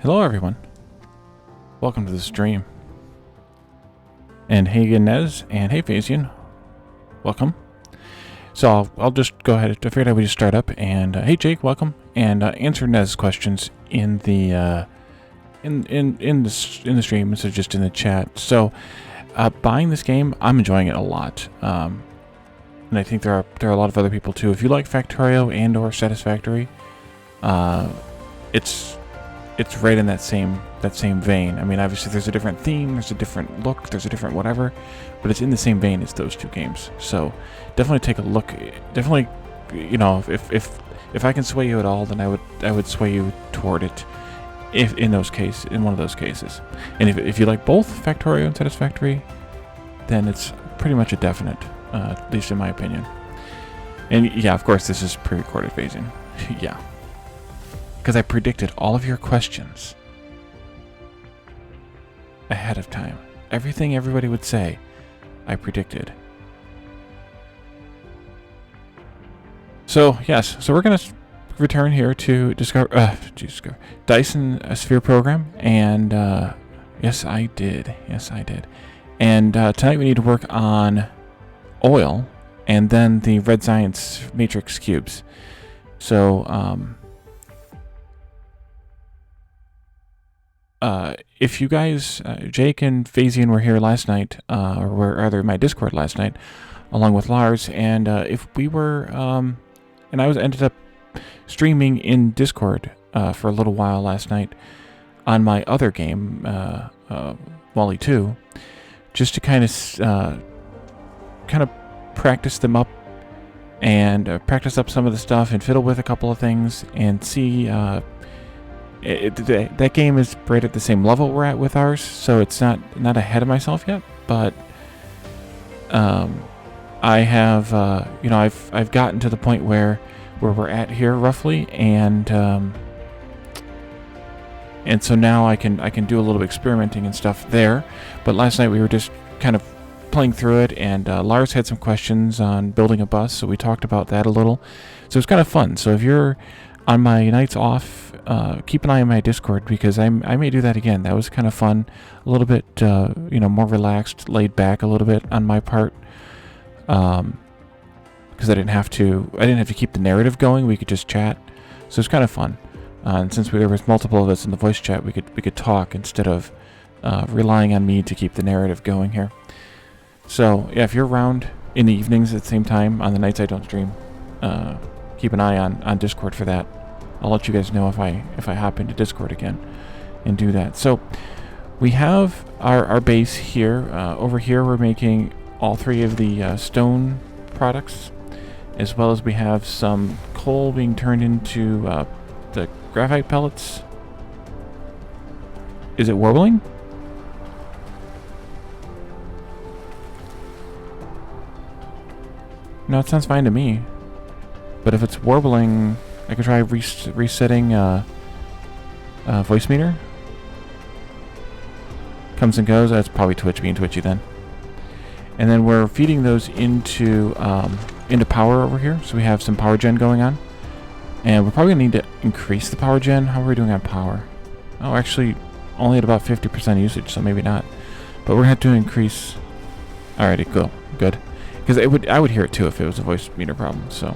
Hello everyone, welcome to the stream. And hey again Nez, and hey Phasian, welcome. So I'll just go ahead, I figured I would just start up, and hey Jake, welcome, and answer Nez's questions in the in the stream instead of just in the chat. So buying this game, I'm enjoying it a lot, and I think there are a lot of other people too. If you like Factorio and or Satisfactory, it's right in that same vein. I mean, obviously there's a different theme, there's a different look, there's a different whatever, but it's in the same vein as those two games. So definitely take a look. Definitely, you know, if I can sway you at all, then I would sway you toward it. If in one of those cases, and if you like both Factorio and Satisfactory, then it's pretty much a definite, at least in my opinion. And yeah, of course, this is pre-recorded phasing. Yeah. Because I predicted all of your questions ahead of time. Everything everybody would say, I predicted. So, yes. So we're going to return here to Dyson Sphere Program. And, yes, I did. Yes, I did. And tonight we need to work on oil and then the red science matrix cubes. So, if you guys, Jake and Phasian were here last night, or were rather in my Discord last night, along with Lars, and if we were, and I ended up streaming in Discord for a little while last night on my other game, Wally 2, just to kind of practice them up and practice up some of the stuff and fiddle with a couple of things and see. That game is right at the same level we're at with ours, so it's not ahead of myself yet. But I have, you know, I've gotten to the point where we're at here roughly, and so now I can do a little experimenting and stuff there. But last night we were just kind of playing through it, and Lars had some questions on building a bus, so we talked about that a little. So it's kind of fun. So if you're on my nights off, keep an eye on my Discord, because I may do that again. That was kind of fun, a little bit, you know, more relaxed, laid back a little bit on my part, because I didn't have to keep the narrative going. We could just chat, so it's kind of fun. And since there was multiple of us in the voice chat, we could talk instead of relying on me to keep the narrative going here. So yeah, if you're around in the evenings at the same time on the nights I don't stream, keep an eye on Discord for that. I'll let you guys know if I hop into Discord again and do that. So we have our base here. Over here we're making all three of the stone products, as well as we have some coal being turned into the graphite pellets. Is it warbling? No, it sounds fine to me. But if it's warbling, I could try resetting voice meter. Comes and goes. That's probably Twitch being twitchy then. And then we're feeding those into power over here. So we have some power gen going on. And we're probably going to need to increase the power gen. How are we doing on power? Oh, actually, only at about 50% usage, so maybe not. But we're going to have to increase. Alrighty, cool. Good. Because I would hear it too if it was a voice meter problem, so.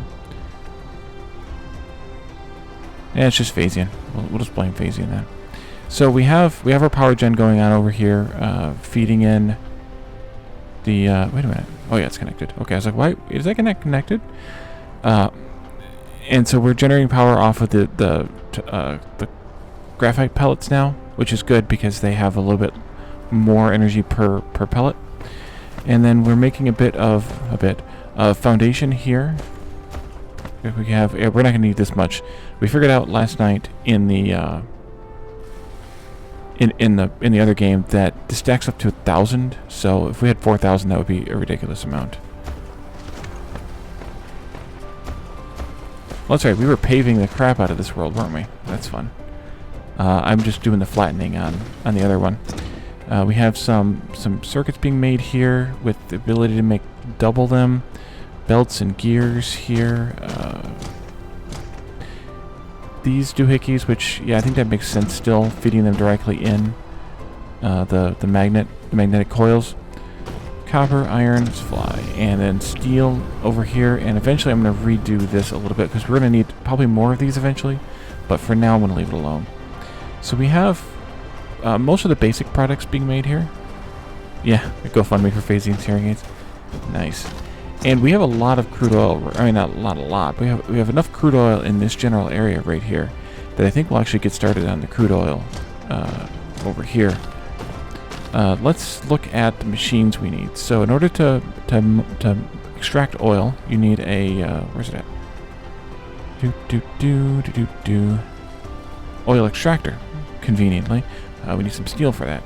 Yeah, it's just Phasian. We'll just blame Phasian then. So we have our power gen going on over here, feeding in the. Wait a minute. Oh yeah, it's connected. Okay, I was like, why is that connected? And so we're generating power off of the graphite pellets now, which is good because they have a little bit more energy per pellet. And then we're making a bit of foundation here. We have. We're not going to need this much. We figured out last night in the in the other game that this stacks up to 1,000. So if we had 4,000, that would be a ridiculous amount. Well, that's right. We were paving the crap out of this world, weren't we? That's fun. I'm just doing the flattening on the other one. We have some circuits being made here with the ability to make double them. Belts and gears here. these doohickeys, which, yeah, I think that makes sense still, feeding them directly in the magnetic coils. Copper, iron, fly, and then steel over here, and eventually I'm going to redo this a little bit because we're going to need probably more of these eventually, but for now I'm going to leave it alone. So we have most of the basic products being made here. Yeah, GoFundMe for Phasian's hearing aids. Nice. And we have a lot of crude oil. I mean, not a lot, but we have enough crude oil in this general area right here that I think we'll actually get started on the crude oil over here. Let's look at the machines we need. So in order to extract oil, you need a where's it at? Oil extractor. Conveniently, we need some steel for that.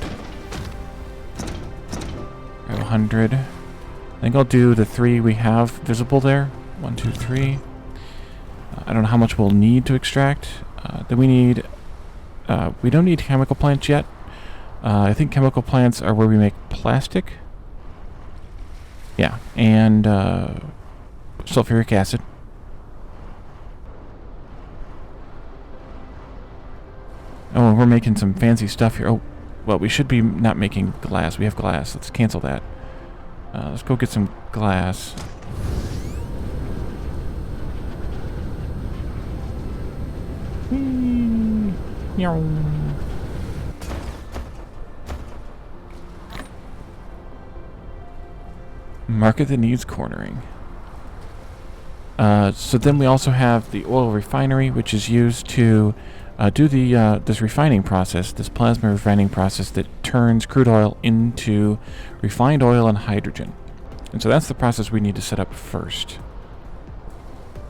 100. I think I'll do the 3 we have visible there. 1, 2, 3. I don't know how much we'll need to extract. Then we need. We don't need chemical plants yet. I think chemical plants are where we make plastic. Yeah, and sulfuric acid. Oh, and we're making some fancy stuff here. Oh, well, we should be not making glass. We have glass. Let's cancel that. Let's go get some glass. Market that needs cornering. So then we also have the oil refinery, which is used to do the this refining process, this plasma refining process that turns crude oil into refined oil and hydrogen. And so that's the process we need to set up first.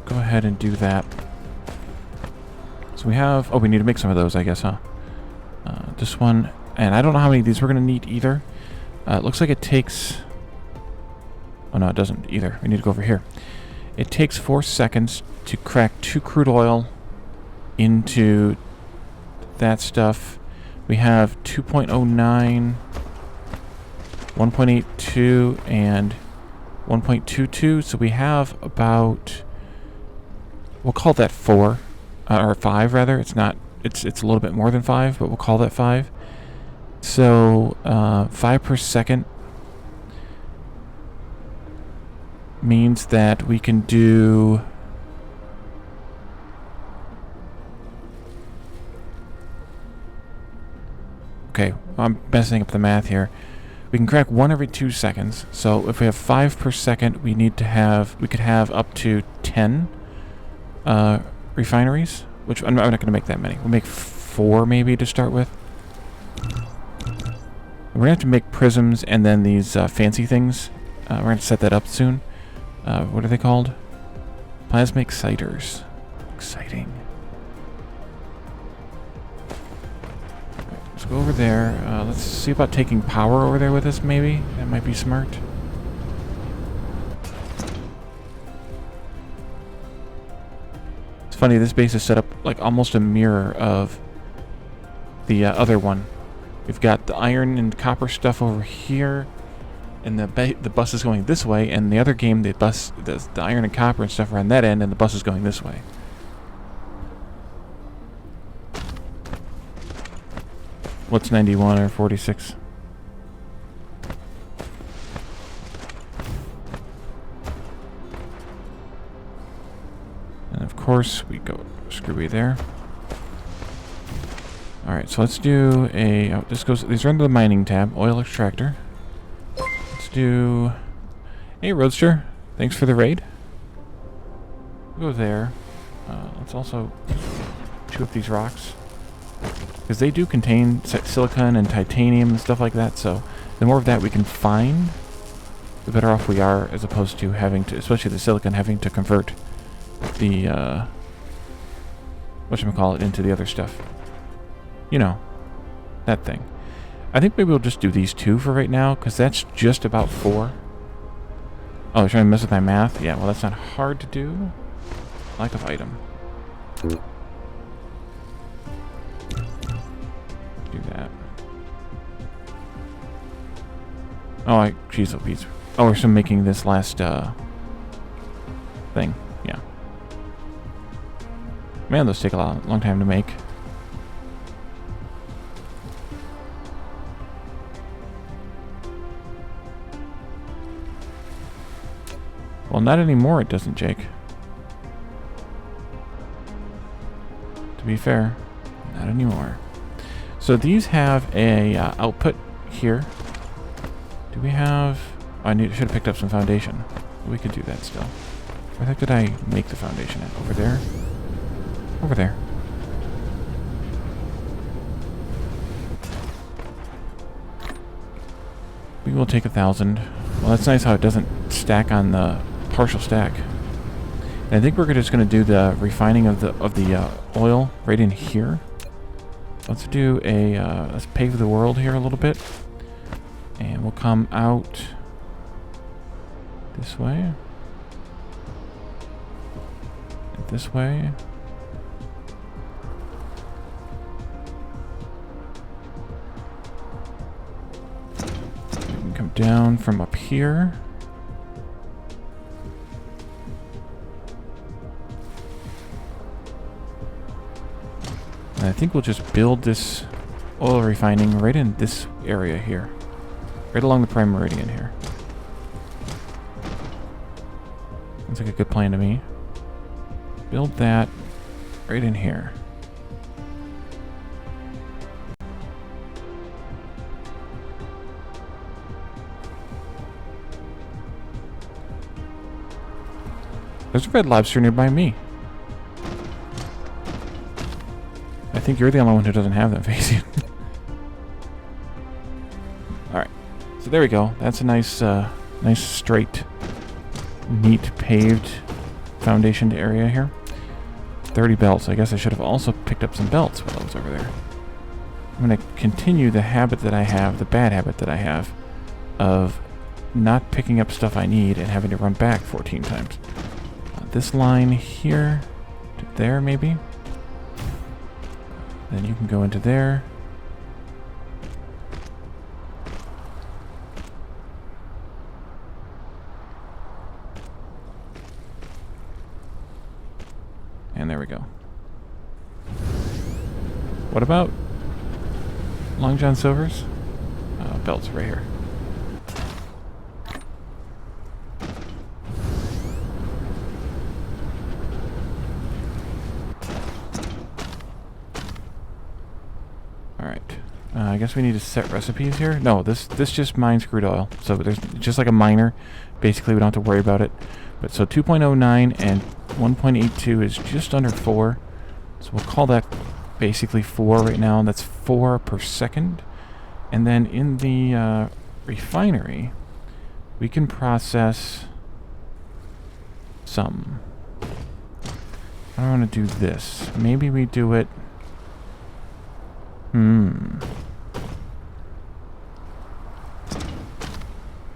Go ahead and do that. So we have... Oh, we need to make some of those, I guess, huh? This one... And I don't know how many of these we're going to need either. It looks like it takes... Oh, no, it doesn't either. We need to go over here. It takes 4 seconds to crack 2 crude oil into that stuff. We have 2.09, 1.82, and 1.22. So we have about... We'll call that 4. Or 5, rather. It's not... It's a little bit more than 5, but we'll call that 5. So, 5 per second means that we can do... Okay, I'm messing up the math here. We can crack 1 every 2 seconds. So if we have 5 per second, we need to have... We could have up to 10 refineries, which I'm not going to make that many. We'll make 4 maybe to start with. We're going to have to make prisms and then these fancy things. We're going to set that up soon. What are they called? Plasma exciters. Exciting. Right, let's go over there. Let's see about taking power over there with us, maybe. That might be smart. It's funny, this base is set up like almost a mirror of the other one. We've got the iron and copper stuff over here, and the bus is going this way, and the other game, the iron and copper and stuff are on that end, and the bus is going this way. What's 91 or 46? And of course, we go screwy there. Alright, so let's do a... Oh, these are under the mining tab. Oil extractor. Let's do... Hey, Roadster. Thanks for the raid. Go there. Let's also chew up these rocks. Because they do contain silicon and titanium and stuff like that, so the more of that we can find, the better off we are, as opposed to having to... Especially the silicon, having to convert the... whatchamacallit into the other stuff. You know, that thing. I think maybe we'll just do these 2 for right now, because that's just about 4. Oh, you're trying to mess with my math? Yeah, well, that's not hard to do. Lack of item. Do that. Oh, jeez, oh, Pete. Oh, we're still making this last, thing. Yeah. Man, those take a long time to make. Well, not anymore it doesn't, Jake. To be fair, not anymore. So these have a output here. Do we have... Oh, should have picked up some foundation. We could do that still. Where the heck did I make the foundation at? Over there? Over there. We will take 1,000. Well, that's nice how it doesn't stack on the partial stack. And I think we're just going to do the refining of the oil right in here. Let's do a let's pave the world here a little bit, and we'll come out this way, and this way. We can come down from up here. And I think we'll just build this oil refining right in this area here. Right along the prime meridian here. Sounds like a good plan to me. Build that right in here. There's a red lobster nearby me. I think you're the only one who doesn't have them facing. Alright. So there we go. That's a nice, nice straight, neat paved foundationed area here. 30 belts. I guess I should have also picked up some belts while I was over there. I'm going to continue the habit that I have, the bad habit that I have, of not picking up stuff I need and having to run back 14 times. This line here to there, maybe. Then you can go into there. And there we go. What about Long John Silver's? Belts right here. I guess we need to set recipes here. No, this just mines crude oil. So there's just like a miner. Basically, we don't have to worry about it. But so 2.09 and 1.82 is just under 4. So we'll call that basically 4 right now. And that's 4 per second. And then in the refinery, we can process some. I don't want to do this. Maybe we do it...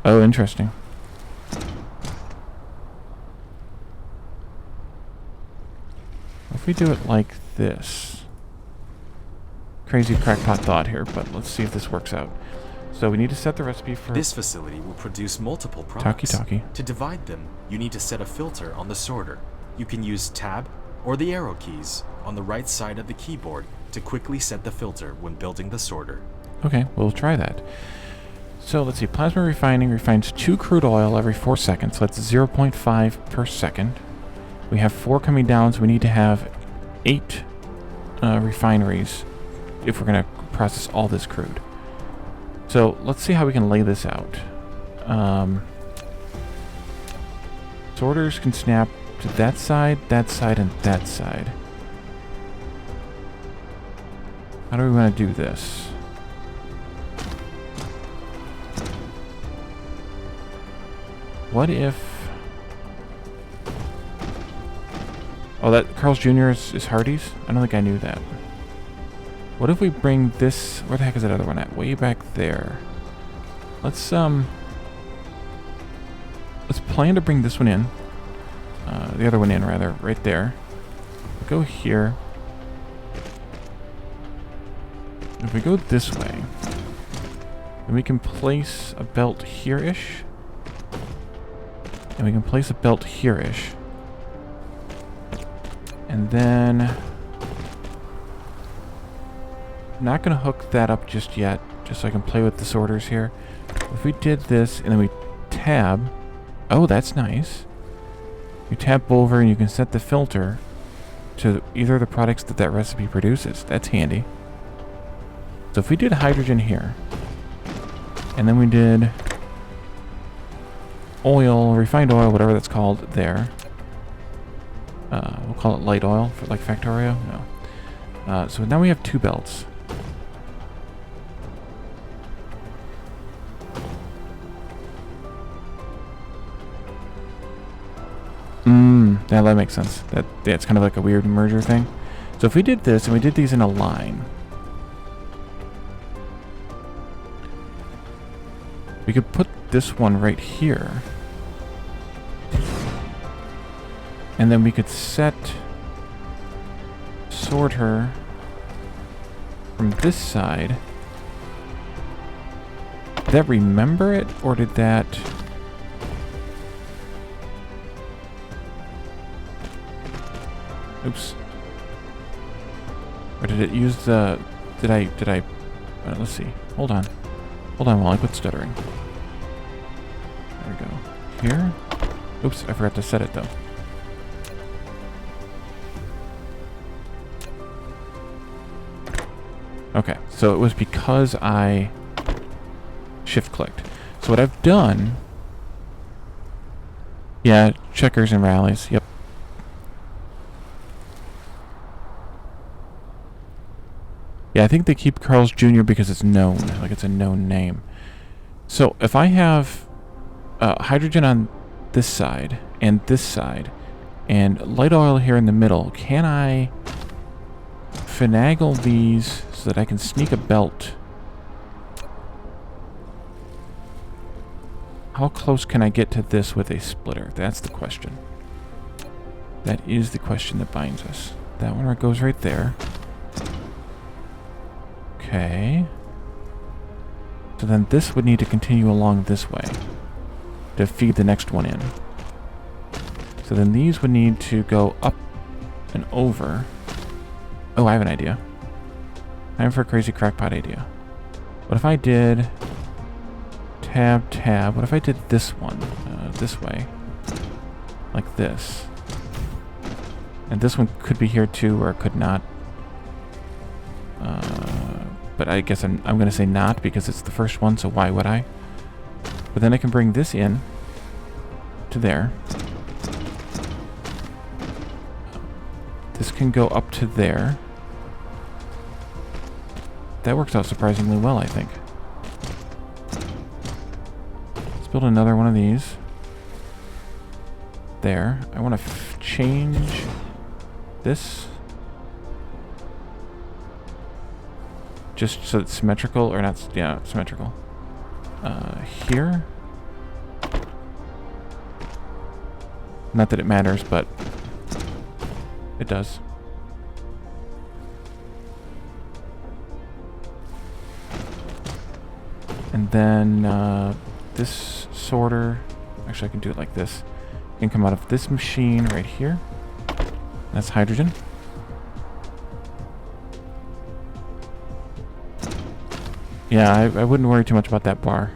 Oh, interesting. If we do it like this. Crazy crackpot thought here, but let's see if this works out. So we need to set the recipe for... This facility will produce multiple products. Talkie. To divide them, you need to set a filter on the sorter. You can use Tab or the arrow keys on the right side of the keyboard to quickly set the filter when building the sorter. Okay, we'll try that. So let's see, plasma refining refines 2 crude oil every 4 seconds. So that's 0.5 per second. We have 4 coming down, so we need to have 8 refineries if we're going to process all this crude. So let's see how we can lay this out. Sorters can snap to that side, and that side. How do we want to do this? What if... Oh, that Carl's Jr. is Hardee's? I don't think I knew that. What if we bring this... Where the heck is that other one at? Way back there. Let's plan to bring this one in. The other one in, rather. Right there. Go here. If we go this way, then we can place a belt here-ish. And we can place a belt here-ish. And then I'm not going to hook that up just yet, just so I can play with the sorters here. If we did this and then we tab, oh, that's nice. You tab over and you can set the filter to either of the products that that recipe produces. That's handy. So if we did hydrogen here, and then we did oil, refined oil, whatever that's called there. We'll call it light oil, for like Factorio. No. So now we have 2 belts. Yeah, that makes sense. That's kind of like a weird merger thing. So if we did this and we did these in a line, we could put this one right here. And then we could set sorter from this side. Did that remember it, or did that... Oops. Or did it use the... Did I... let's see. Hold on. Hold on while I quit stuttering. There we go. Here. Oops, I forgot to set it though. Okay, so it was because I shift-clicked. So what I've done... Yeah, checkers and rallies, yep. Yeah, I think they keep Carl's Jr. because it's known, like it's a known name. So if I have hydrogen on this side, and light oil here in the middle, can I finagle these so that I can sneak a belt? How close can I get to this with a splitter? That's the question. That is the question that binds us. That one goes right there. Okay. So then this would need to continue along this way to feed the next one in. So then these would need to go up and over. Oh, I have an idea. Time for a crazy crackpot idea. What if I did tab, tab? What if I did this one this way? Like this. And this one could be here too, or it could not. But I guess I'm going to say not because it's the first one, so why would I? But then I can bring this in to there. This can go up to there. That works out surprisingly well, I think. Let's build another one of these. There. I want to change this. Just so it's symmetrical, or not, yeah, symmetrical. Here. Not that it matters, but it does. And then this sorter, actually I can do it like this. It can come out of this machine right here. That's hydrogen. Yeah, I wouldn't worry too much about that bar.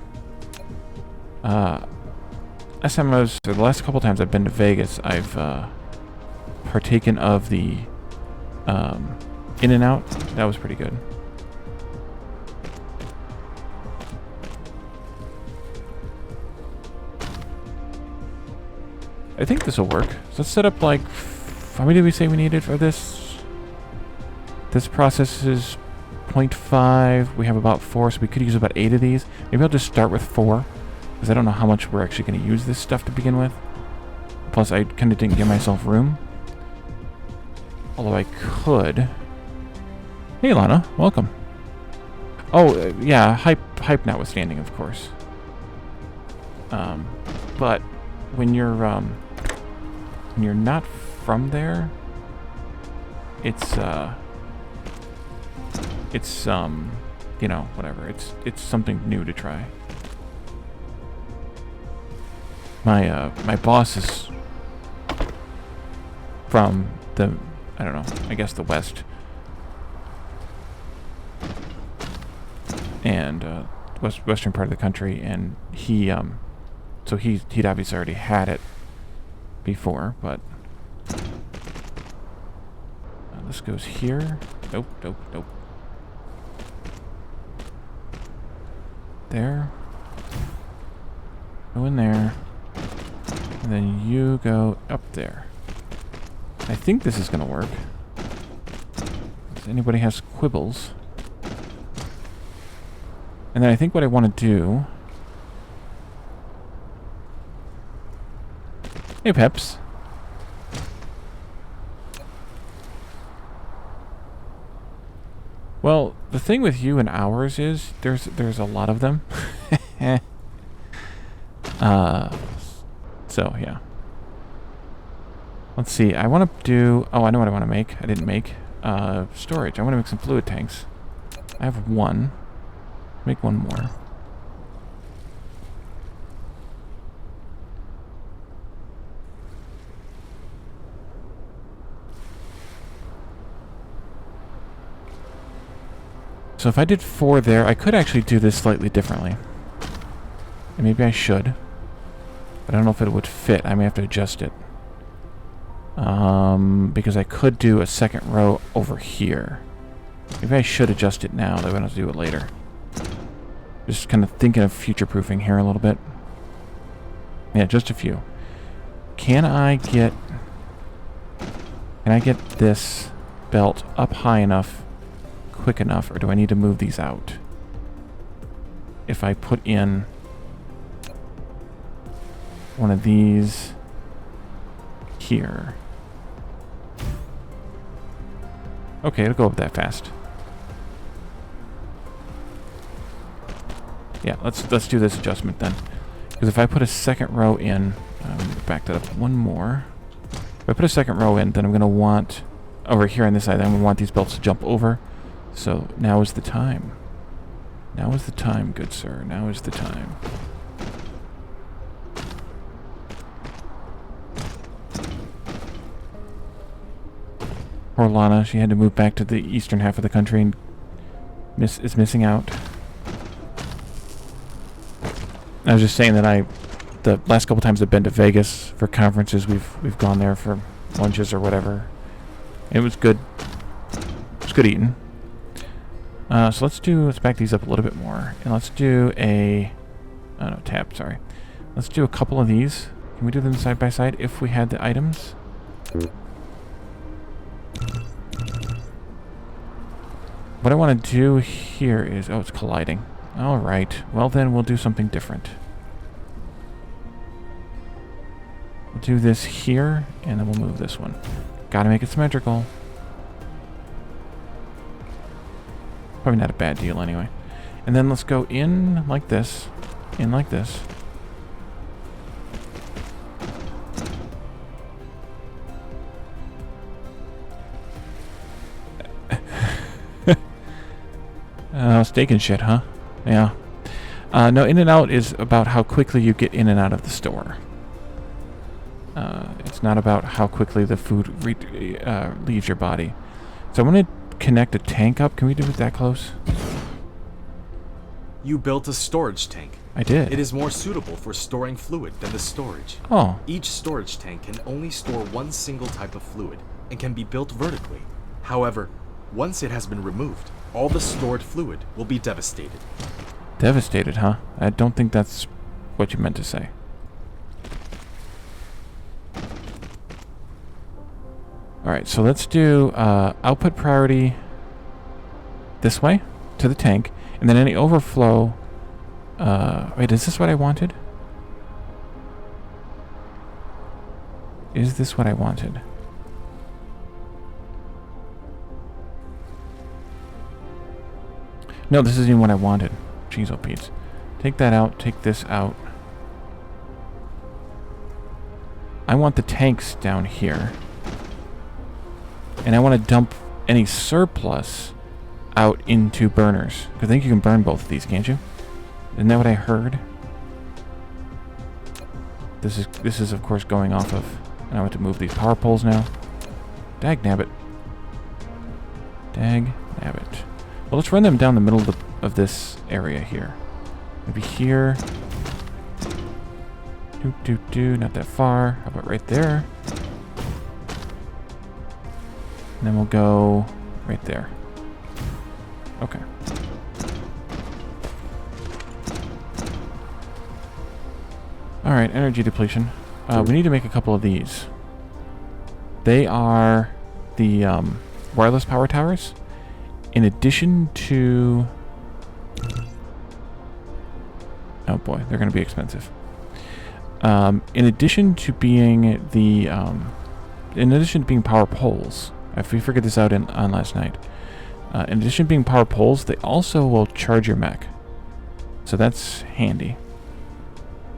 Last time the last couple times I've been to Vegas, I've partaken of the In-N-Out. That was pretty good. I think this will work. So let's set up like... How many did we say we needed for this? This process is 0.5. We have about 4, so we could use about 8 of these. Maybe I'll just start with 4, because I don't know how much we're actually going to use this stuff to begin with. Plus, I kind of didn't give myself room. Although I could... Hey, Lana. Welcome. Oh, yeah. Hype notwithstanding, of course. But when you're not from there, it's you know, whatever. It's something new to try. My boss is from the I don't know, I guess the west. And western part of the country, and he so he'd obviously already had it before, but this goes here. Nope, nope, nope. There. Go in there. And then you go up there. I think this is gonna work. If anybody has quibbles. And then I think what I want to do... Hey, Peps. Well, the thing with you and ours is there's a lot of them. So, yeah. Let's see. I want to do... Oh, I know what I want to make. I didn't make. Storage. I want to make some fluid tanks. I have one. Make one more. So if I did 4 there, I could actually do this slightly differently. And maybe I should. But I don't know if it would fit. I may have to adjust it. Because I could do a second row over here. Maybe I should adjust it now, though I don't have to do it later. Just kind of thinking of future-proofing here a little bit. Yeah, just a few. Can I get this belt up high enough, quick enough, or do I need to move these out? If I put in one of these here. Okay, it'll go up that fast. Yeah, let's do this adjustment then. Because if I put a second row in, back that up one more. If I put a second row in, then I'm going to want, over here on this side, I'm going to want these belts to jump over. So now is the time. Now is the time, good sir. Now is the time. Poor Lana, she had to move back to the eastern half of the country and is missing out. I was just saying that the last couple times I've been to Vegas for conferences, we've gone there for lunches or whatever. It was good. It was good eating. So let's back these up a little bit more, and let's do tab. Sorry. Let's do a couple of these. Can we do them side by side if we had the items? What I want to do here is... Oh, it's colliding. Alright. Well, then we'll do something different. We'll do this here, and then we'll move this one. Gotta make it symmetrical. Probably not a bad deal anyway. And then let's go in like this. In like this. Steak and shit, huh? Yeah. No, in and out is about how quickly you get in and out of the store. It's not about how quickly the food leaves your body. So I'm going to connect a tank up. Can we do it that close? You built a storage tank. I did. It is more suitable for storing fluid than the storage. Oh. Each storage tank can only store one single type of fluid and can be built vertically. However, once it has been removed, all the stored fluid will be devastated. Devastated, huh? I don't think that's what you meant to say. Alright, so let's do output priority this way to the tank, and then any overflow... wait, is this what I wanted? Is this what I wanted? No, this isn't even what I wanted. Jeez, oh Pete. Take that out, take this out. I want the tanks down here. And I want to dump any surplus out into burners. Because I think you can burn both of these, can't you? Isn't that what I heard? This is of course going off of... And I want to move these power poles now. Dagnabbit. Dag nabbit. Well, let's run them down the middle of this area here. Maybe here. Not that far. How about right there? And then we'll go right there. Okay. Alright, energy depletion. We need to make a couple of these. They are the wireless power towers. In addition to... Oh boy, they're going to be expensive. In addition to being the... in addition to being power poles, we figured this out on last night. In addition to being power poles, they also will charge your mech. So that's handy.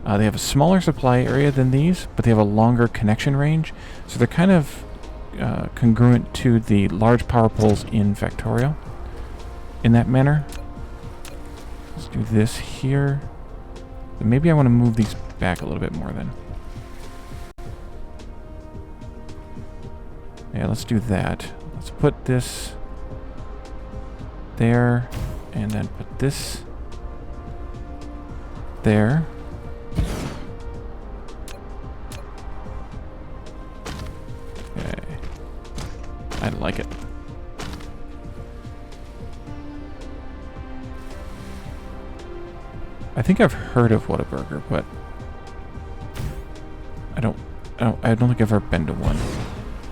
They have a smaller supply area than these, but they have a longer connection range. So they're kind of congruent to the large power poles in Factorio in that manner. Let's do this here. But maybe I want to move these back a little bit more then. Yeah, let's do that. Let's put this there, and then put this there. Okay. I like it. I think I've heard of Whataburger, but I don't think I've ever been to one.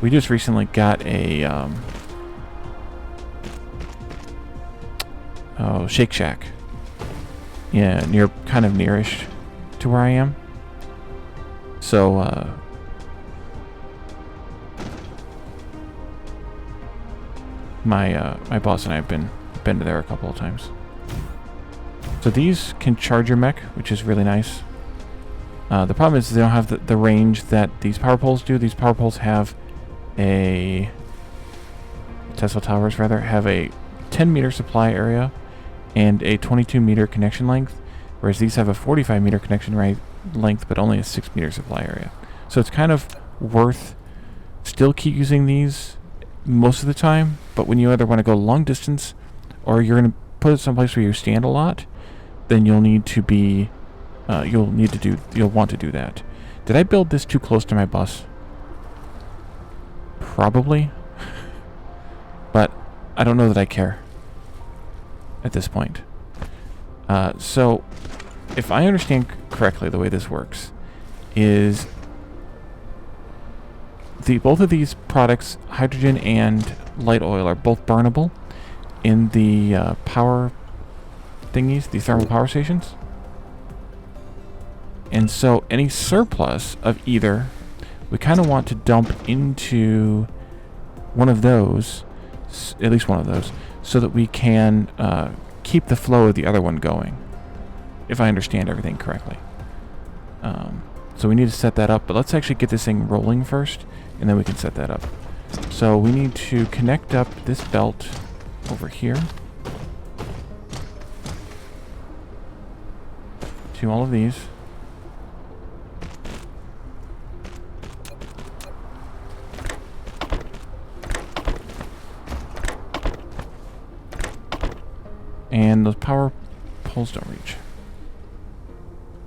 We just recently got a Shake Shack. Yeah, kind of nearish to where I am. So my boss and I have been to there a couple of times. So these can charge your mech, which is really nice. The problem is they don't have the range that these power poles do. These power poles have Tesla towers rather have a 10-meter supply area and a 22-meter connection length, whereas these have a 45-meter connection length but only a 6-meter supply area. So it's kind of worth still keep using these most of the time, but when you either want to go long distance or you're going to put it someplace where you stand a lot, then you'll need to be you'll want to do that. Did I build this too close to my bus? Probably. But I don't know that I care at this point. So if I understand correctly, the way this works is both of these products, hydrogen and light oil, are both burnable in the power thingies, the thermal power stations. And so any surplus of either, we kind of want to dump into one of those, at least one of those, so that we can keep the flow of the other one going, if I understand everything correctly. So we need to set that up, but let's actually get this thing rolling first, and then we can set that up. So we need to connect up this belt over here to all of these. And those power poles don't reach.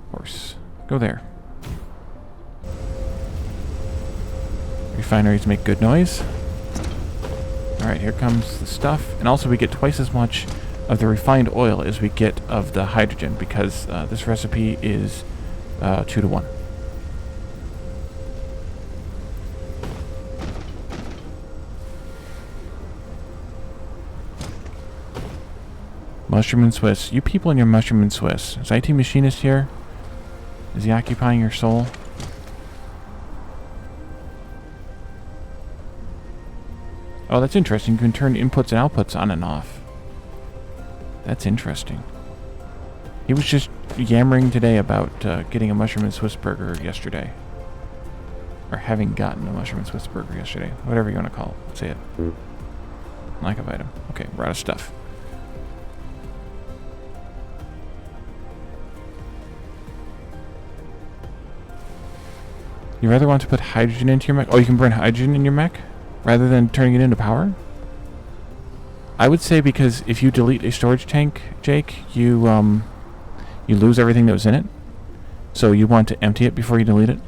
Of course. Go there. Refineries make good noise. Alright, here comes the stuff. And also we get twice as much of the refined oil as we get of the hydrogen, because this recipe is 2 to 1. Mushroom and Swiss. You people in your Mushroom and Swiss. Is IT Machinist here? Is he occupying your soul? Oh, that's interesting. You can turn inputs and outputs on and off. That's interesting. He was just yammering today about getting a Mushroom and Swiss burger yesterday. Or having gotten a Mushroom and Swiss burger yesterday. Whatever you want to call it. Say it. Lack of item. Okay, we're out of stuff. You rather want to put hydrogen into your mech? Oh, you can burn hydrogen in your mech rather than turning it into power? I would say because if you delete a storage tank, Jake, you lose everything that was in it. So you want to empty it before you delete it.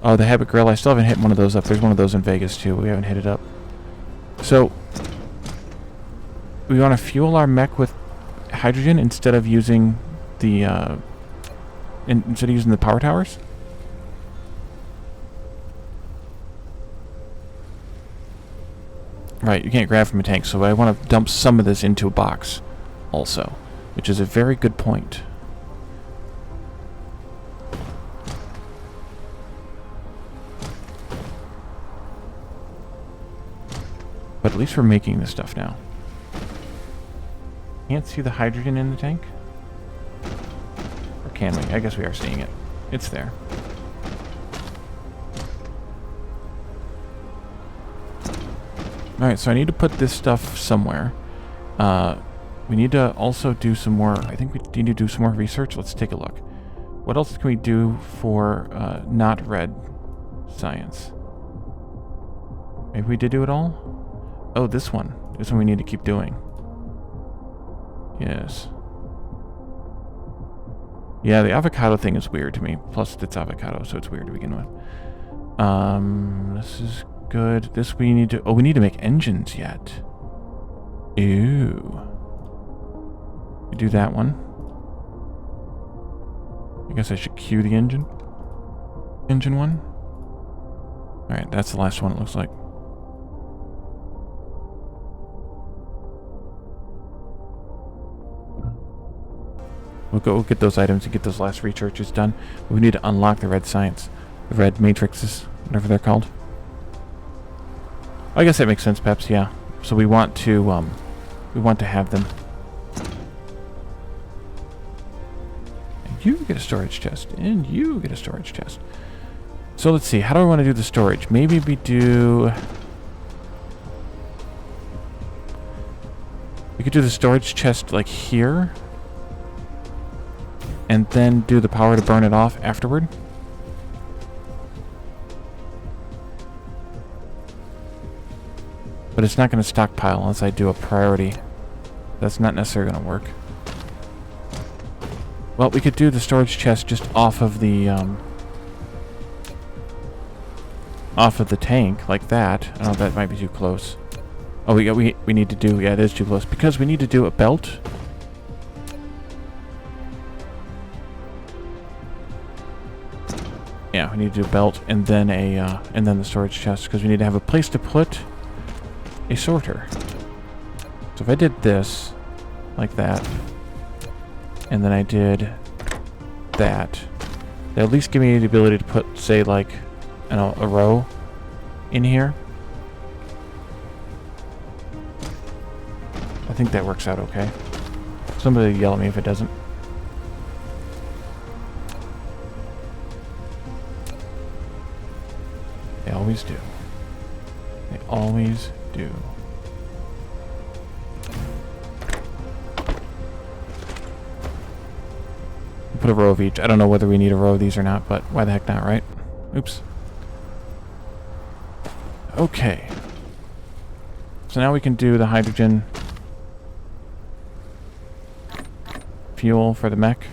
Oh, the Habit Grill. I still haven't hit one of those up. There's one of those in Vegas, too. We haven't hit it up. So, we want to fuel our mech with hydrogen instead of using the, instead of using the power towers? Right, you can't grab from a tank, so I want to dump some of this into a box also, which is a very good point. But at least we're making this stuff now. Can't see the hydrogen in the tank? Or can we? I guess we are seeing it. It's there. Alright, so I need to put this stuff somewhere. We need to also do some more... I think we need to do some more research. Let's take a look. What else can we do for not red science? Maybe we did do it all? Oh, this one. This one we need to keep doing. Yes. Yeah, the avocado thing is weird to me. Plus, it's avocado, so it's weird to begin with. This is good. This we need to... Oh, we need to make engines yet. Ew. We do that one. I guess I should cue the engine. Engine one. Alright, that's the last one it looks like. We'll get those items and get those last researches done. But we need to unlock the red science. The red matrices, whatever they're called. I guess that makes sense, Peps, yeah. So we want to have them. And you get a storage chest. And you get a storage chest. So let's see, how do I want to do the storage? Maybe we do... We could do the storage chest like here. And then do the power to burn it off afterward. But it's not going to stockpile unless I do a priority. That's not necessarily going to work. Well, we could do the storage chest just off of the tank, like that. Oh, that might be too close. Oh, we need to do... Yeah, it is too close. Because we need to do a belt... Yeah, we need to do a belt and then and then the storage chest because we need to have a place to put a sorter. So if I did this like that, and then I did that, that at least give me the ability to put, say, like, you know, a row in here. I think that works out okay. Somebody yell at me if it doesn't. They always do. They always do. Put a row of each. I don't know whether we need a row of these or not, but why the heck not, right? Oops. Okay. So now we can do the hydrogen fuel for the mech.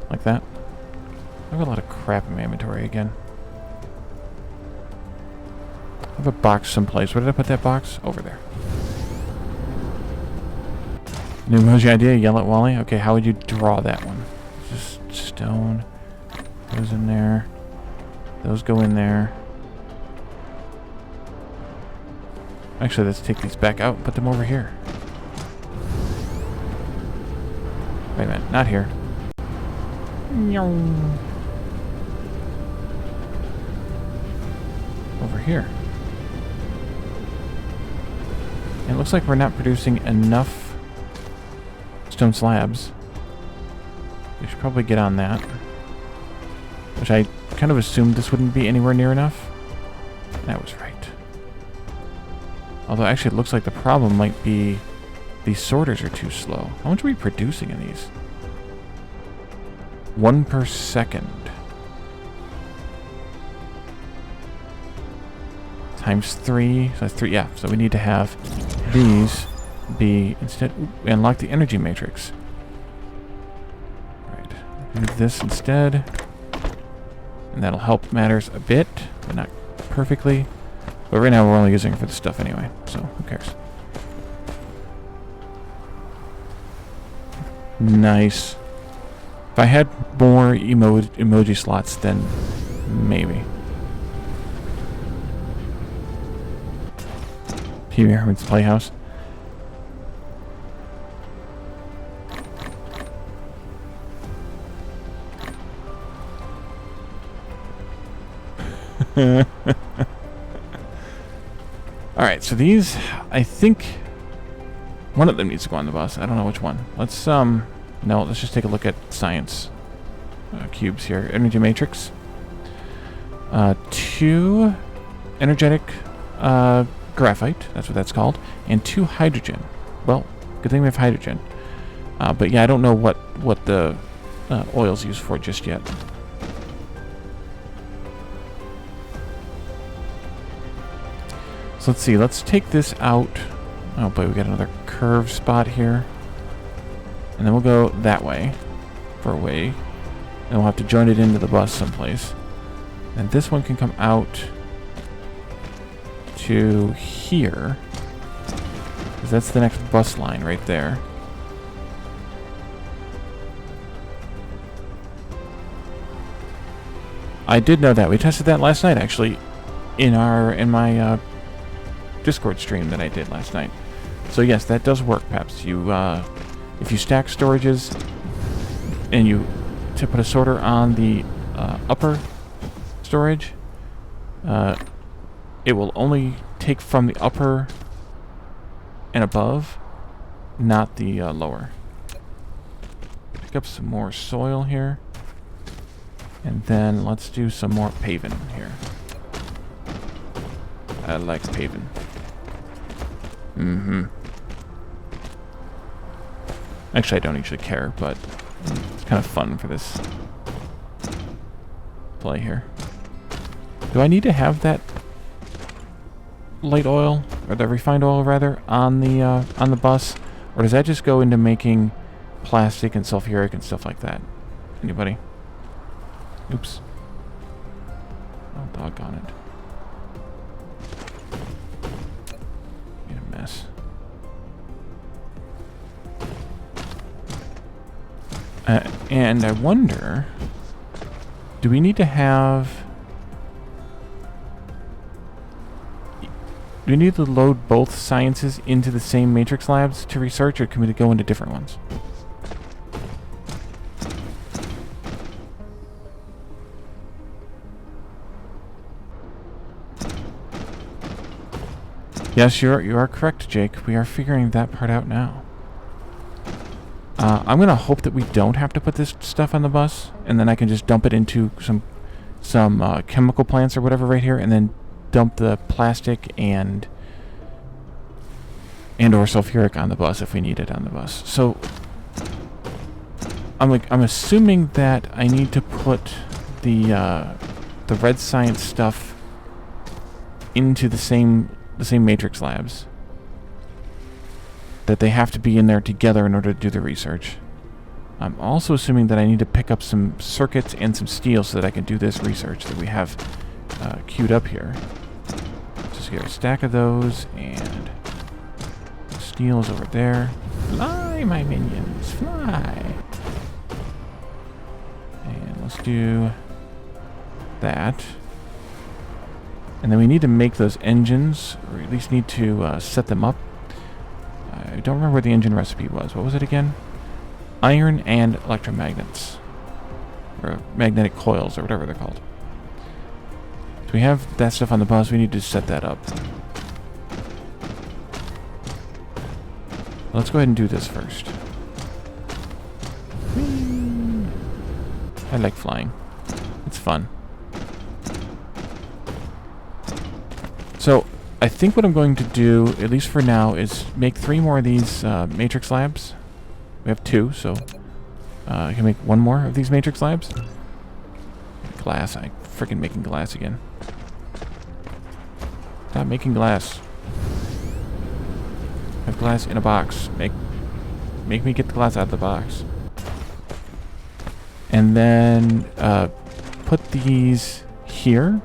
Like that. I have a lot of crap in my inventory again. I have a box someplace. Where did I put that box? Over there. New emoji idea? Yell at Wally? Okay, how would you draw that one? Just stone. Goes in there. Those go in there. Actually, let's take these back out and put them over here. Wait a minute, not here. Over here. It looks like we're not producing enough stone slabs. We should probably get on that. Which I kind of assumed this wouldn't be anywhere near enough. That was right. Although actually it looks like the problem might be these sorters are too slow. How much are we producing in these? 1 per second. times 3. So that's 3. Yeah, so we need to have these be instead. Ooh, unlock the energy matrix. Right. Do this instead. And that'll help matters a bit, but not perfectly. But right now we're only using it for the stuff anyway, so who cares? Nice. If I had more emoji slots, then maybe. Pee-wee Herman's Playhouse. Alright, so these, I think one of them needs to go on the bus. I don't know which one. Let's, no, let's just take a look at science cubes here. Energy matrix. 2 energetic graphite, that's what that's called, and 2 hydrogen. Well, good thing we have hydrogen. But yeah, I don't know what the oil's used for just yet. So let's see, let's take this out. Oh boy, we got another curved spot here. And then we'll go that way for a way. And we'll have to join it into the bus someplace. And this one can come out to here. Because that's the next bus line right there. I did know that. We tested that last night actually in my Discord stream that I did last night. So yes, that does work, Peps. You if you stack storages and you to put a sorter on the upper storage, it will only take from the upper and above, not the lower. Pick up some more soil here, and then let's do some more paving here. I like paving. Actually, I don't usually care, but it's kind of fun for this play here. Do I need to have that light oil, or the refined oil rather, on the bus, or does that just go into making plastic and sulfuric and stuff like that? Anybody? Oops. Oh, doggone it. Mess. And I wonder, do we need to have... Do we need to load both sciences into the same matrix labs to research, or can we go into different ones? Yes, you are correct, Jake. We are figuring that part out now. I'm gonna hope that we don't have to put this stuff on the bus, and then I can just dump it into some chemical plants or whatever right here, and then dump the plastic and or sulfuric on the bus if we need it on the bus. So I'm assuming that I need to put the red science stuff into the same matrix labs. That they have to be in there together in order to do the research. I'm also assuming that I need to pick up some circuits and some steel so that I can do this research that we have queued up here. Just get a stack of those, and steel is over there. Fly, my minions, fly! And let's do that. And then we need to make those engines, or at least need to set them up. I don't remember what the engine recipe was. What was it again? Iron and electromagnets. Or magnetic coils, or whatever they're called. So we have that stuff on the bus. We need to set that up. Let's go ahead and do this first. Whee! I like flying. It's fun. So, I think what I'm going to do, at least for now, is make 3 more of these matrix labs. We have 2, so I can make 1 more of these matrix labs. Glass. I'm freaking making glass again. Stop making glass. I have glass in a box. Make me get the glass out of the box. And then put these here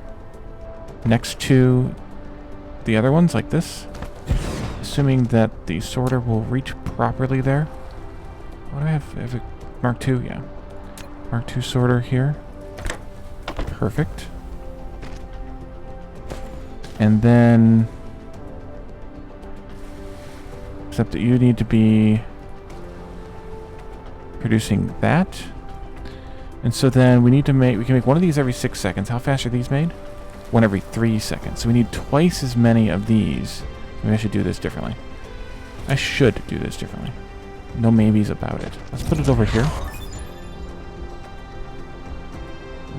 next to the other ones like this. Assuming that the sorter will reach properly there. What do I have? I have a Mark II, yeah. Mark II sorter here. Perfect. And then, except that you need to be producing that. And so then we need to make, we can make one of these every 6 seconds. How fast are these made? One every 3 seconds. So we need twice as many of these. Maybe I should do this differently. I should do this differently. No maybes about it. Let's put it over here.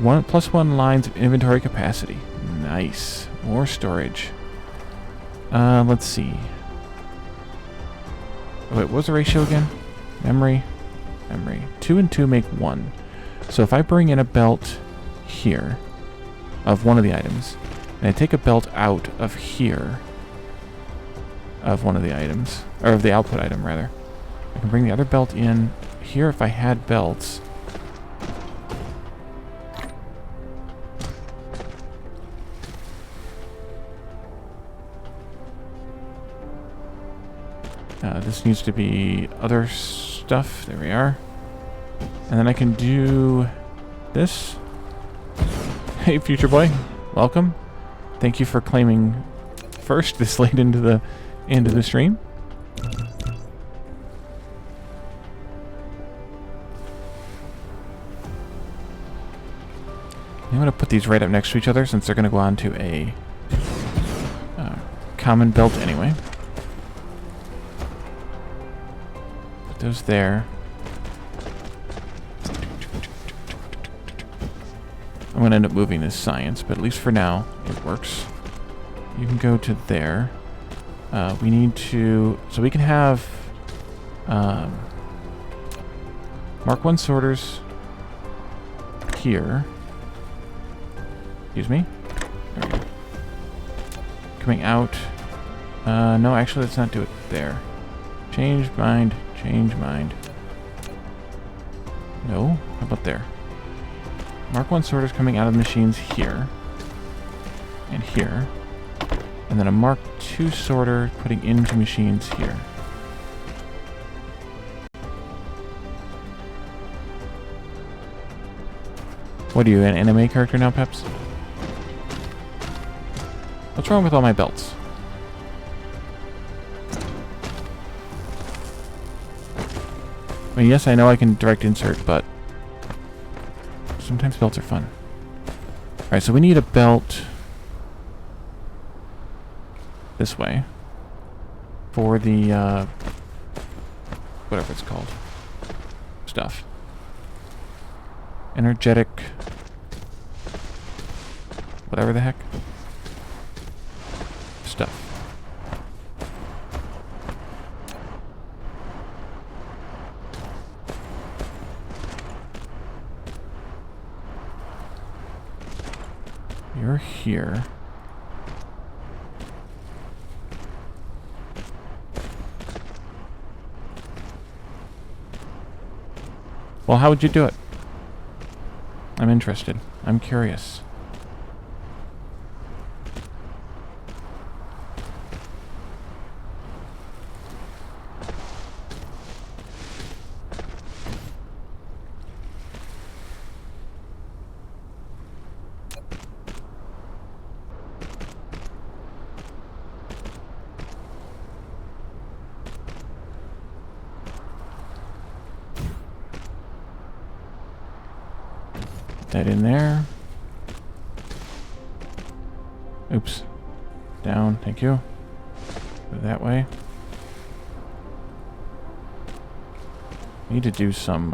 +1 lines of inventory capacity. Nice. More storage. Let's see. Oh, wait, what was the ratio again? Memory. 2 and 2 make 1. So if I bring in a belt here of one of the items, and I take a belt out of here of one of the items, or of the output item rather, I can bring the other belt in here if I had belts. This needs to be other stuff. There we are. And then I can do this. Hey, future boy. Welcome. Thank you for claiming first this late into the stream. I'm going to put these right up next to each other since they're going to go on to a common belt anyway. Put those there. I'm going to end up moving this science, but at least for now, it works. You can go to there. We need to... So we can have Mark 1 sorters here. Excuse me. There we go. Coming out. No, actually, let's not do it there. Change mind. Change mind. No? How about there? Mark 1 sorters coming out of the machines here. And here. And then a Mark 2 sorter putting into machines here. What are you, an anime character now, Peps? What's wrong with all my belts? I mean, yes, I know I can direct insert, but sometimes belts are fun. Alright, so we need a belt this way for the, whatever it's called, stuff. Energetic, whatever the heck, stuff. You're here. Well, how would you do it? I'm interested. I'm curious. That in there. Oops. Down, thank you. Go that way. Need to do some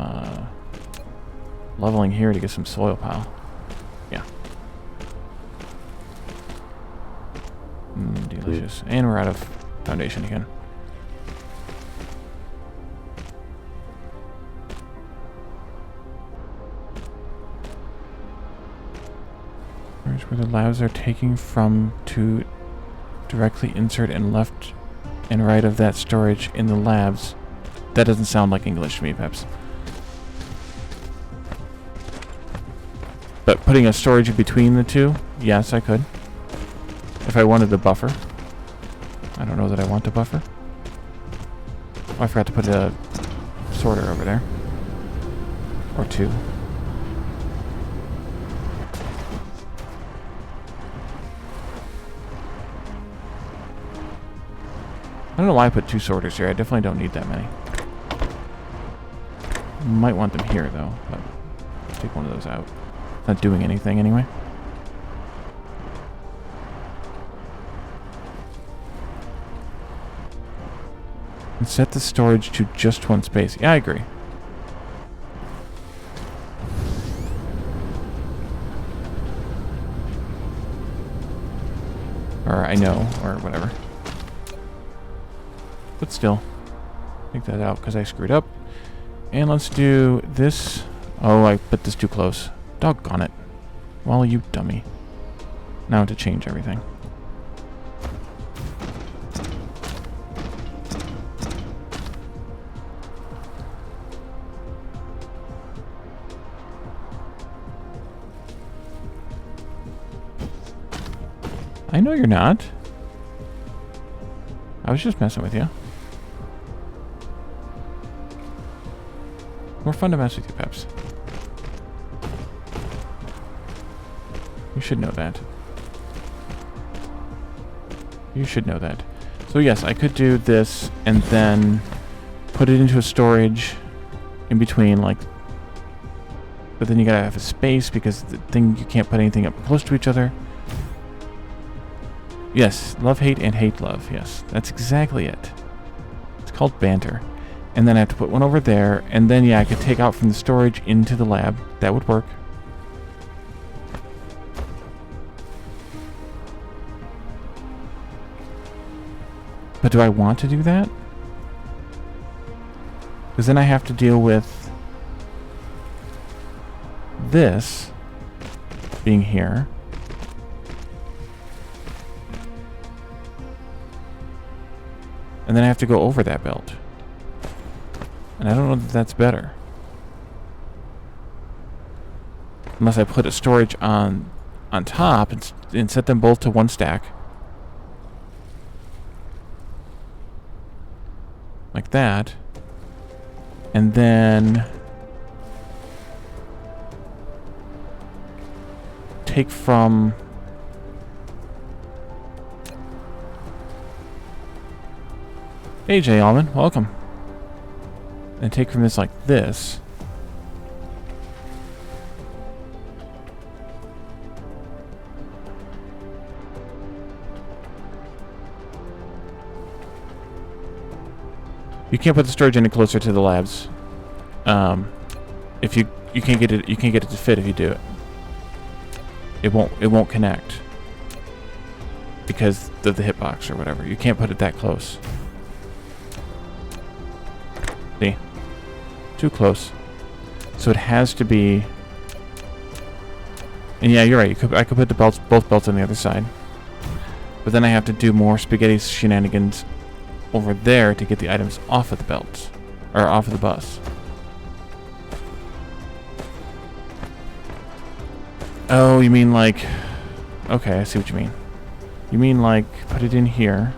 leveling here to get some soil pile. Yeah. Delicious. And we're out of foundation again. Where's where the labs are taking from to Directly insert and left and right of that storage in the labs. That doesn't sound like English to me, Peps. But putting a storage in between the two, yes, I could. If I wanted a buffer. I don't know that I want a buffer. Oh, I forgot to put a sorter over there. Or two. I don't know why I put two sorters here. I definitely don't need that many. Might want them here, though. But I'll take one of those out. Not doing anything, anyway. And set the storage to just one space. Yeah, I agree. Or I know, or whatever. But still, take that out because I screwed up. And let's do this. Oh, I put this too close. Doggone it. Well, you dummy. Now I have to change everything. I know you're not. I was just messing with you. More fun to mess with you, Peps. You should know that. You should know that. So yes, I could do this and then put it into a storage in between, like. But then you gotta have a space because the thing, you can't put anything up close to each other. Yes, love, hate, and hate, love. Yes, that's exactly it. It's called banter. And then I have to put one over there, and then, yeah, I could take out from the storage into the lab. That would work. But do I want to do that? Because then I have to deal with this being here. And then I have to go over that belt. And I don't know that that's better. Unless I put a storage on top and set them both to one stack. Like that. And then take from... Hey, Jay Allman, welcome. And take from this like this. You can't put the storage any closer to the labs. If you can't get it to fit if you do it. It won't connect because of the hitbox or whatever. You can't put it that close. See? Too close. So it has to be... And yeah, you're right. I could put the both belts on the other side. But then I have to do more spaghetti shenanigans over there to get the items off of the belts. Or off of the bus. Oh, you mean like... Okay, I see what you mean. You mean like, put it in here.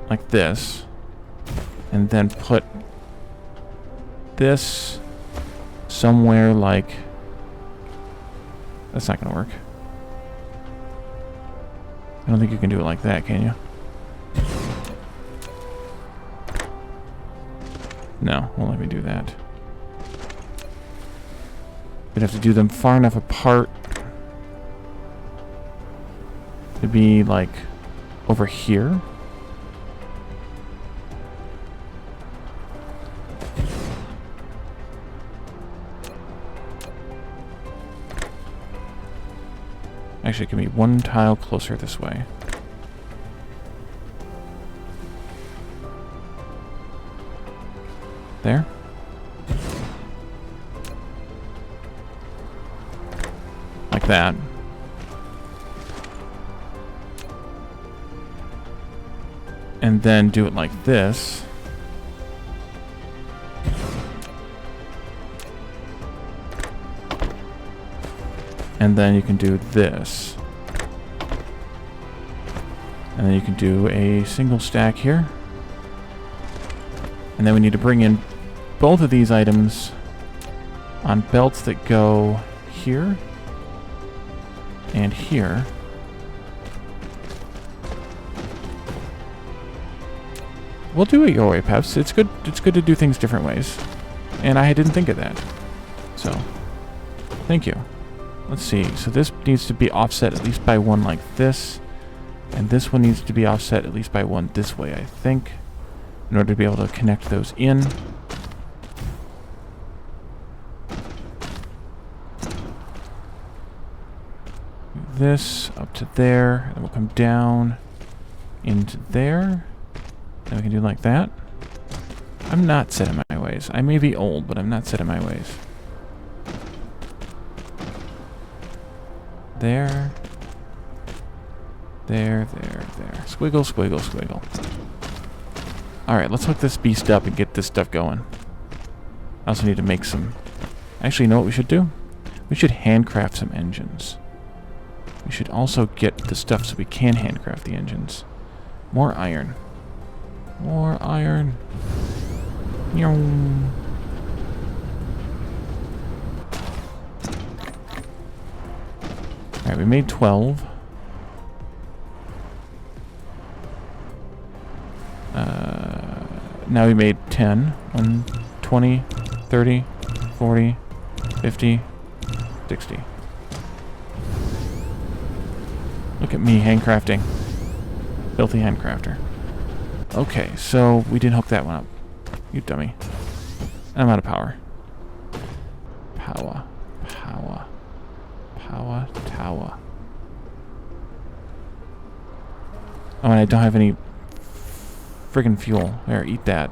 Like this. And then put this somewhere like... That's not gonna work. I don't think you can do it like that, can you? No, won't let me do that. We'd have to do them far enough apart to be like over here. Actually, it can be one tile closer this way. There. and then do it like this. And then you can do this. And then you can do a single stack here. And then we need to bring in both of these items on belts that go here and here. We'll do it your way, Peps. It's good to do things different ways. And I didn't think of that. So, thank you. Let's see. So this needs to be offset at least by one like this. And this one needs to be offset at least by one this way, I think, in order to be able to connect those in. This up to there, and we'll come down into there. Then we can do like that. I'm not set in my ways. I may be old, but I'm not set in my ways. There. There, there, there. Squiggle, squiggle, squiggle. Alright, let's hook this beast up and get this stuff going. I also need to make some... Actually, you know what we should do? We should handcraft some engines. We should also get the stuff so we can handcraft the engines. More iron. More iron. Alright, we made 12. Now we made 10. 1, 20, 30, 40, 50, 60. Look at me handcrafting. Filthy handcrafter. Okay, so we didn't hook that one up. You dummy. I'm out of power. Power. Power. Power tower. Oh, and I don't have any friggin' fuel. There, eat that.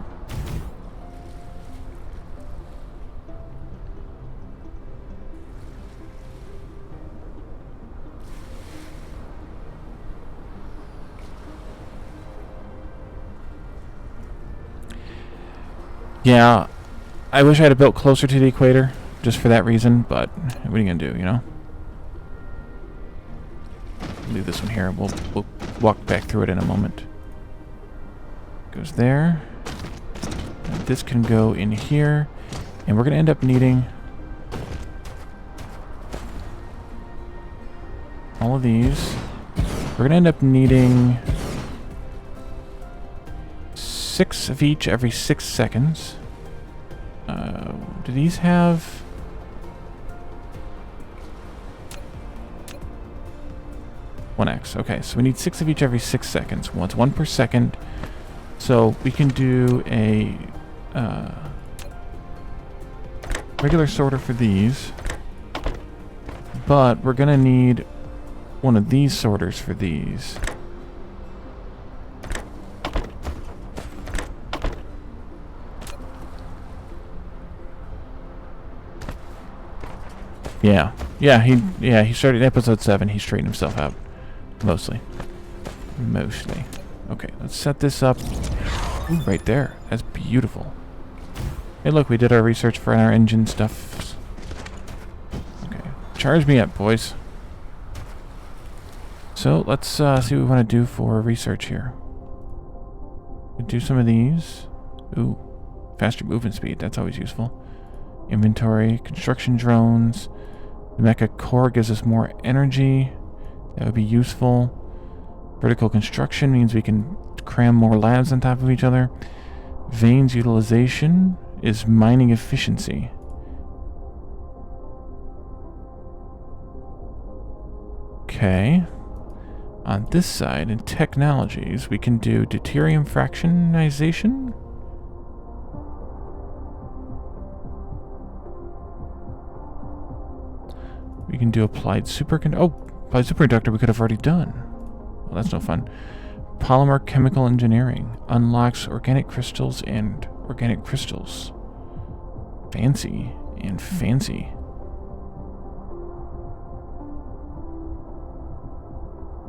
Yeah, I wish I had built closer to the equator, just for that reason, but what are you gonna do, you know? Leave this one here. We'll walk back through it in a moment. Goes there. And this can go in here. And we're gonna end up needing all of these. We're gonna end up needing 6 of each every 6 seconds. Do these have... One X. Okay, so we need 6 of each every 6 seconds. Well, it's 1 per second. So we can do a regular sorter for these. But we're gonna need one of these sorters for these. Yeah, he started episode 7. He straightened himself out. Mostly. Okay, let's set this up. Ooh, right there. That's beautiful. Hey, look, we did our research for our engine stuff. Okay, charge me up, boys. So, let's see what we want to do for research here. We do some of these. Ooh, faster movement speed. That's always useful. Inventory, construction drones. The mecha core gives us more energy. That would be useful. Vertical construction means we can cram more labs on top of each other. Veins utilization is mining efficiency. Okay. On this side, in technologies, we can do deuterium fractionization. We can do applied applied superconductor we could have already done. Well, that's no fun. Polymer chemical engineering unlocks organic crystals and organic crystals. Fancy and fancy.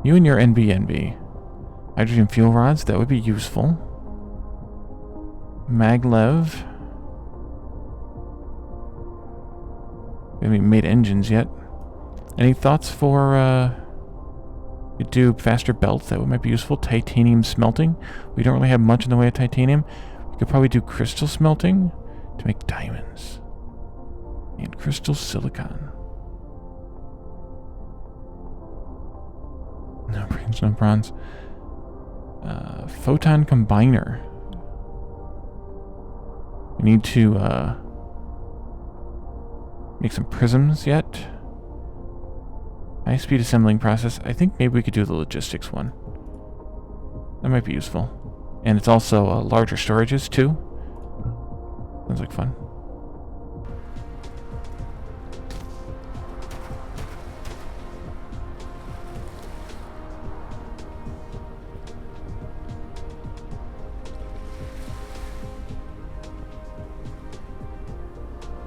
You and your NBNB. Hydrogen fuel rods, that would be useful. Maglev. We haven't made engines yet. Any thoughts for, we do faster belts, that might be useful. Titanium smelting. We don't really have much in the way of titanium. We could probably do crystal smelting to make diamonds. And crystal silicon. No brains, no bronze. Photon combiner. We need to make some prisms yet. High-speed assembling process. I think maybe we could do the logistics one. That might be useful. And it's also larger storages too. Sounds like fun.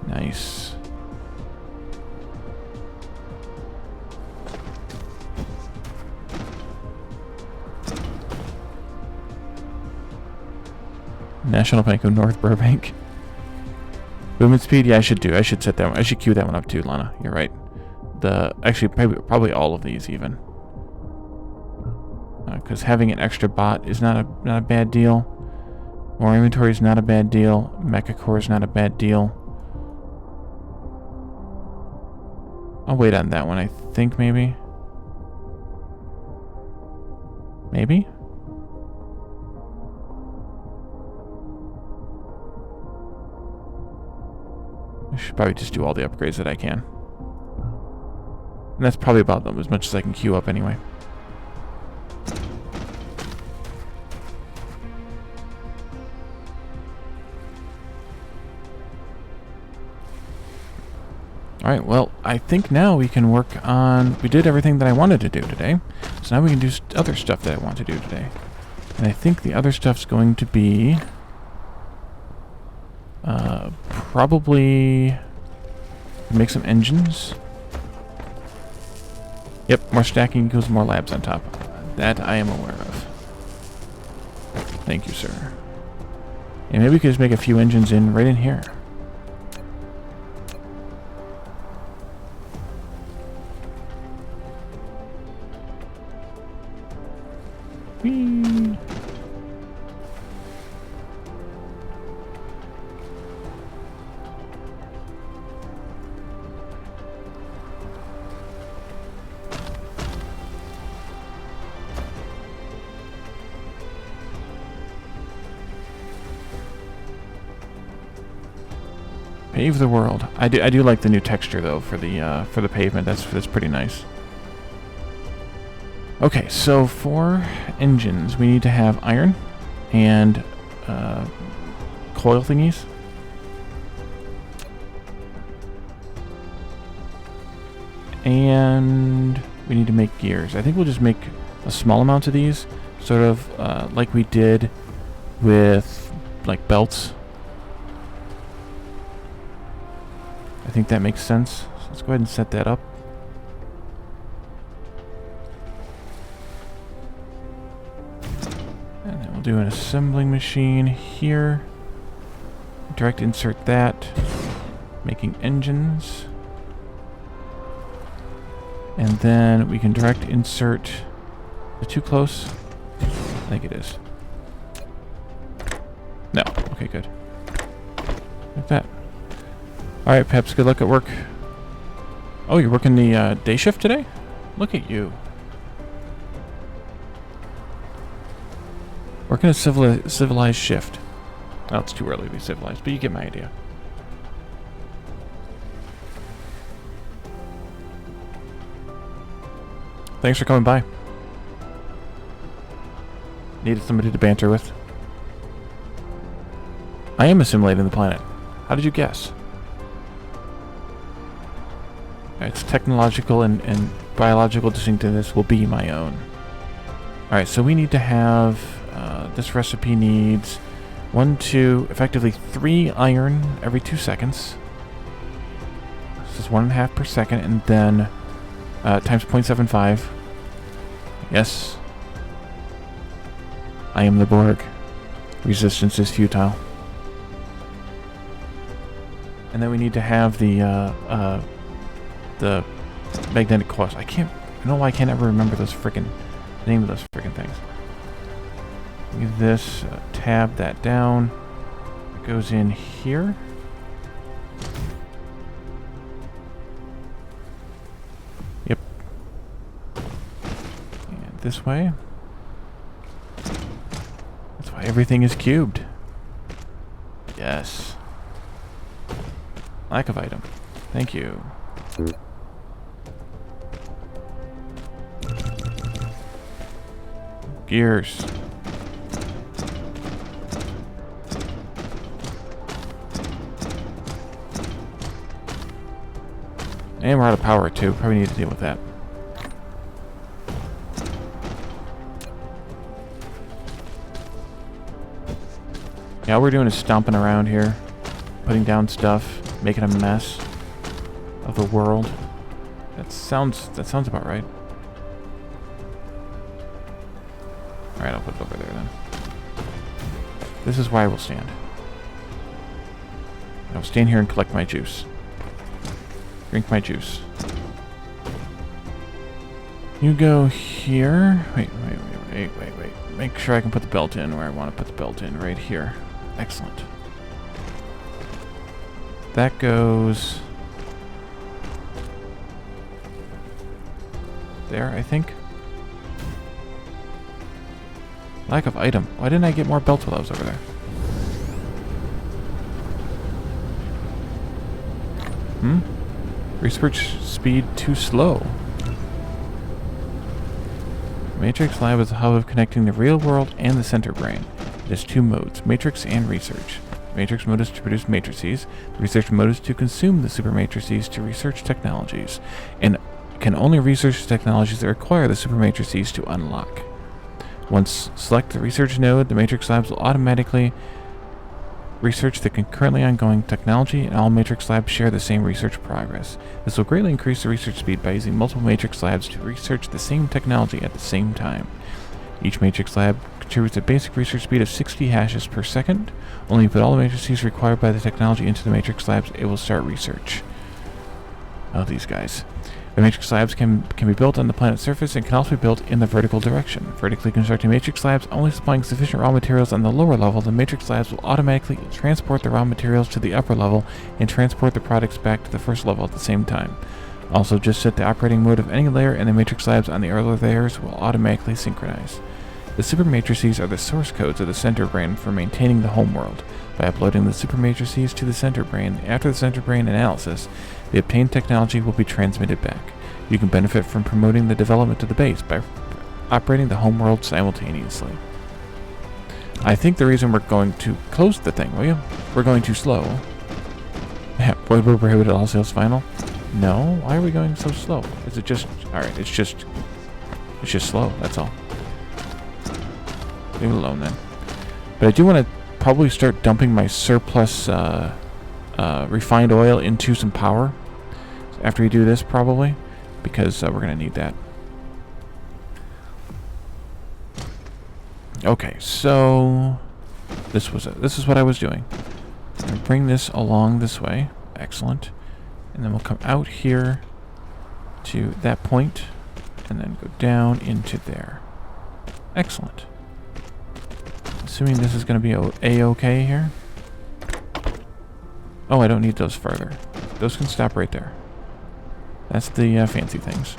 Nice. National Bank of North Burbank. Movement speed, yeah, I should set that one. I should queue that one up too, Lana. You're right. Actually, probably all of these even. Because having an extra bot is not a bad deal. More inventory is not a bad deal. Mecha core is not a bad deal. I'll wait on that one, I think, maybe. Maybe? I should probably just do all the upgrades that I can. And that's probably about them, as much as I can queue up anyway. Alright, well, I think now we can work on... We did everything that I wanted to do today. So now we can do other stuff that I want to do today. And I think the other stuff's going to be... probably... make some engines. Yep, more stacking equals more labs on top. That I am aware of. Thank you, sir. And maybe we could just make a few engines right in here. Whee! Pave the world. I do like the new texture though for the pavement. That's pretty nice. Okay, so for engines, we need to have iron and coil thingies. And we need to make gears. I think we'll just make a small amount of these, sort of like we did with like belts. I think that makes sense. So let's go ahead and set that up. And then we'll do an assembling machine here. Direct insert that. Making engines. And then we can direct insert... Is it too close? I think it is. No. Okay, good. Like that. Alright, Peps, good luck at work. Oh, you're working the day shift today? Look at you. Working a civilized shift. Well, it's too early to be civilized, but you get my idea. Thanks for coming by. Needed somebody to banter with. I am assimilating the planet. How did you guess? Its technological and biological distinctiveness will be my own. Alright, so we need to have... this recipe needs 1, 2, effectively 3 iron every 2 seconds. This is 1.5 per second, and then times 0.75. Yes. I am the Borg. Resistance is futile. And then we need to have the magnetic coils. I don't know why I can't ever remember the name of those frickin' things. Leave this, tab that down. It goes in here. Yep. And this way. That's why everything is cubed. Yes. Lack of item. Thank you. Gears. And we're out of power too. Probably need to deal with that. Yeah, all we're doing is stomping around here, putting down stuff, making a mess of the world. That sounds about right. Alright, I'll put it over there then. This is where I will stand. I'll stand here and collect my juice. Drink my juice. You go here. Wait. Make sure I can put the belt in where I want to put the belt in. Right here. Excellent. That goes there, I think. Lack of item. Why didn't I get more belts while I was over there? Research speed too slow. Matrix Lab is a hub of connecting the real world and the center brain. It has two modes, matrix and research. The matrix mode is to produce matrices. The research mode is to consume the super matrices to research technologies, and can only research the technologies that require the super matrices to unlock. Once select the research node, the matrix labs will automatically research the concurrently ongoing technology, and all matrix labs share the same research progress. This will greatly increase the research speed by using multiple matrix labs to research the same technology at the same time. Each matrix lab contributes a basic research speed of 60 hashes per second. Only put all the matrices required by the technology into the matrix labs, it will start research. Oh, these guys. The matrix labs can be built on the planet's surface and can also be built in the vertical direction. Vertically constructing matrix labs only supplying sufficient raw materials on the lower level, the matrix labs will automatically transport the raw materials to the upper level and transport the products back to the first level at the same time. Also, just set the operating mode of any layer and the matrix labs on the other layers will automatically synchronize. The super matrices are the source codes of the center brain for maintaining the homeworld. By uploading the super matrices to the center brain, after the center brain analysis, the obtained technology will be transmitted back. You can benefit from promoting the development of the base by operating the homeworld simultaneously. I think the reason we're going to close the thing, will you? We're going too slow. Void will prohibit all sales final? No? Why are we going so slow? Is it just... Alright, it's just slow, that's all. Leave it alone then. But I do want to probably start dumping my surplus refined oil into some power after we do this, probably, because we're going to need that. Okay, so this is what I was doing. I'm going to bring this along this way. Excellent. And then we'll come out here to that point and then go down into there. Excellent. Assuming this is going to be A-okay here. Oh, I don't need those further. Those can stop right there. That's the fancy things.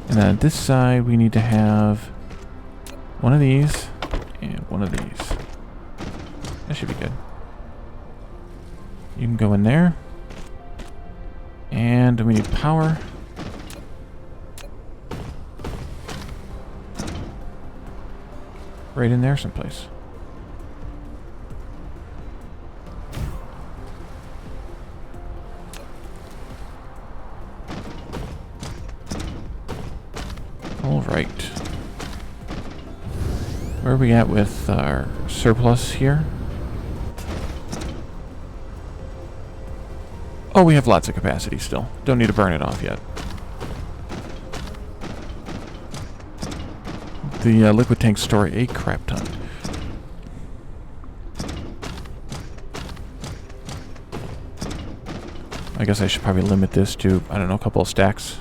And then on this side, we need to have one of these and one of these. That should be good. You can go in there. And we need power. Right in there someplace. Alright. Where are we at with our surplus here? Oh, we have lots of capacity still. Don't need to burn it off yet. The liquid tanks store a crap ton. I guess I should probably limit this to, I don't know, a couple of stacks.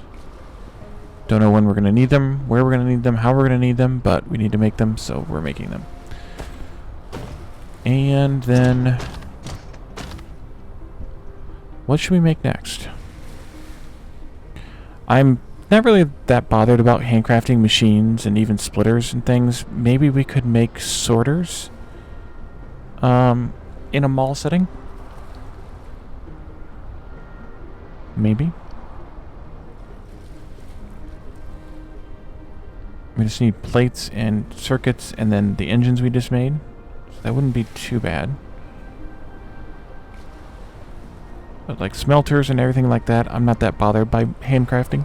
Don't know when we're going to need them, where we're going to need them, how we're going to need them, but we need to make them, so we're making them. And then, what should we make next? I'm not really that bothered about handcrafting machines and even splitters and things. Maybe we could make sorters in a mall setting. Maybe. We just need plates and circuits and then the engines we just made. So that wouldn't be too bad. But like smelters and everything like that, I'm not that bothered by handcrafting.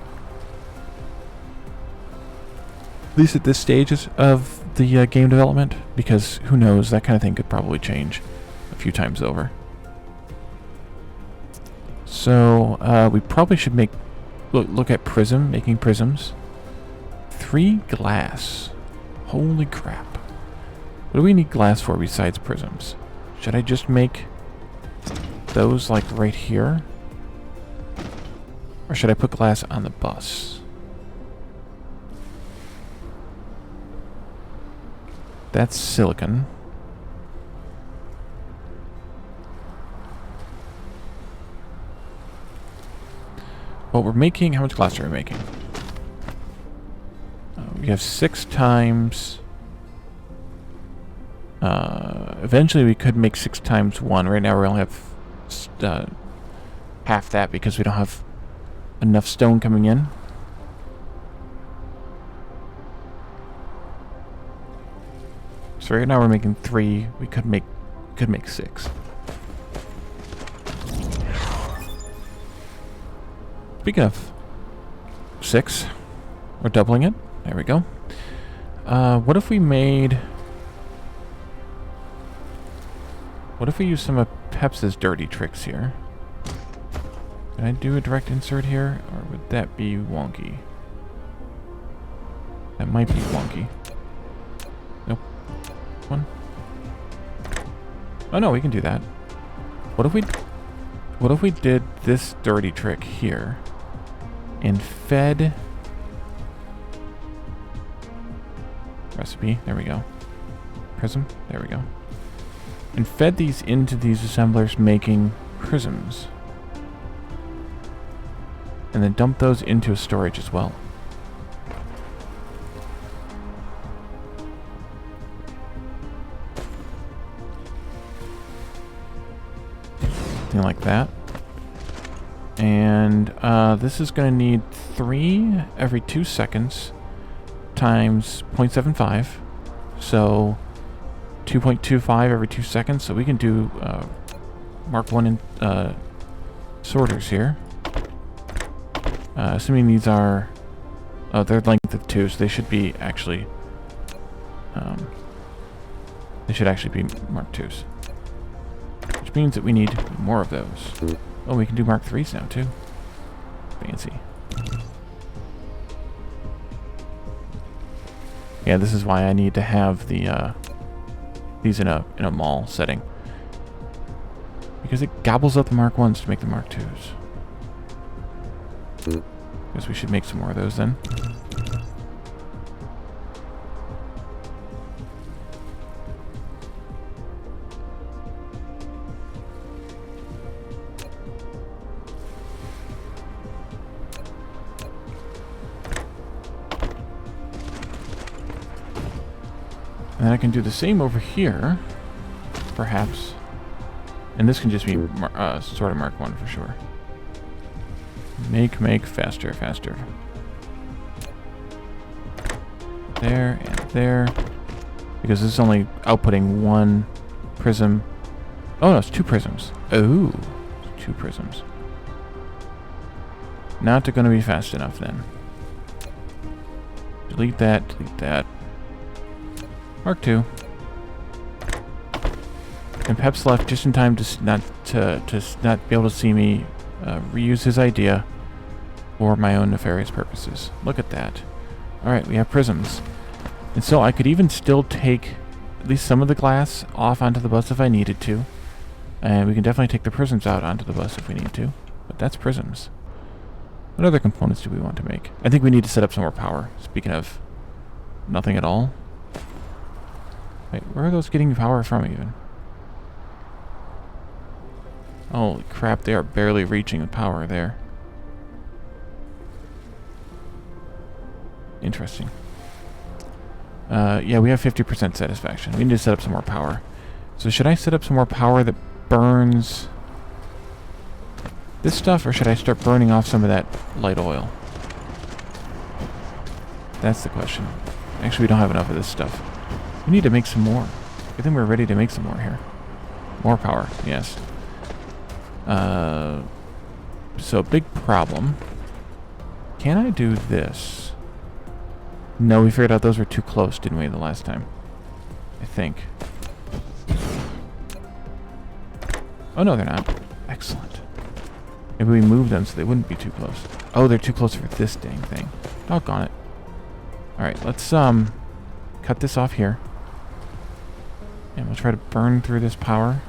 At least at this stage of the game development, because who knows, that kind of thing could probably change a few times over. So we probably should look at making prisms. 3 glass. Holy crap. What do we need glass for besides prisms? Should I just make those like right here? Or should I put glass on the bus? That's silicon. What we're making, how much glass are we making? We have 6 times... eventually we could make 6 times 1. Right now we only have half that because we don't have enough stone coming in. So right now we're making 3. We could make 6. Speaking of 6, we're doubling it. There we go. What if we made... What if we use some of Pep's dirty tricks here? Can I do a direct insert here? Or would that be wonky? That might be wonky. Nope. One. Oh no, we can do that. What if we did this dirty trick here and fed recipe, there we go. Prism, there we go. And fed these into these assemblers making prisms. And then dump those into a storage as well. Something like that. And this is going to need 3 every 2 seconds times 0.75. So 2.25 every 2 seconds. So we can do Mark 1 sorters here. Assuming these are... Oh, they're length of 2, so they should be actually... they should actually be Mark 2s. Which means that we need more of those. Oh, we can do Mark 3s now, too. Fancy. Yeah, this is why I need to have the these in a mall setting. Because it gobbles up the Mark 1s to make the Mark 2s. Guess we should make some more of those then. And I can do the same over here, perhaps. And this can just be sort of Mark 1 for sure. Make, faster, faster. There and there. Because this is only outputting 1 prism. Oh no, it's 2 prisms. Oh, 2 prisms. Not going to be fast enough then. Delete that, delete that. Mark 2. And Pep's left just in time to not be able to see me reuse his idea for my own nefarious purposes. Look at that. Alright, we have prisms. And so I could even still take at least some of the glass off onto the bus if I needed to. And we can definitely take the prisms out onto the bus if we need to. But that's prisms. What other components do we want to make? I think we need to set up some more power. Speaking of nothing at all. Wait, where are those getting power from even? Holy crap, they are barely reaching the power there. Interesting. Yeah, we have 50% satisfaction. We need to set up some more power. So should I set up some more power that burns this stuff, or should I start burning off some of that light oil? That's the question. Actually, we don't have enough of this stuff. We need to make some more. I think we're ready to make some more here. More power, yes. So big problem. Can I do this? No, we figured out those were too close, didn't we, the last time? I think. Oh, no, they're not. Excellent. Maybe we moved them so they wouldn't be too close. Oh, they're too close for this dang thing. Doggone it. Alright, let's cut this off here. And we'll try to burn through this power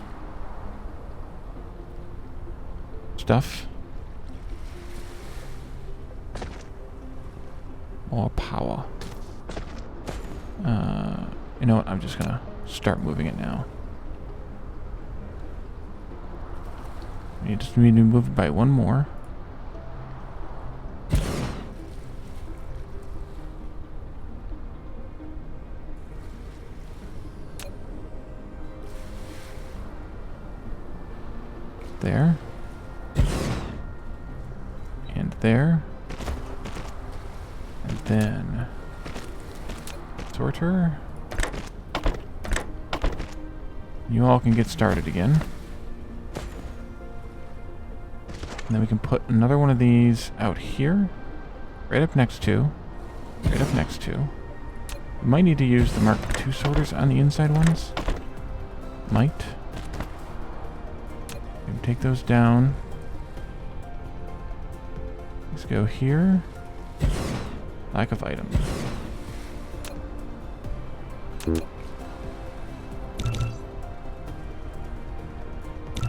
stuff. More power. You know what? I'm just gonna start moving it now. We just need to move it by one more. There. And there. And then sorter. You all can get started again. And then we can put another one of these out here. Right up next to. Right up next to. We might need to use the Mark II sorters on the inside ones. Might. And take those down. Let's go here. Lack of items.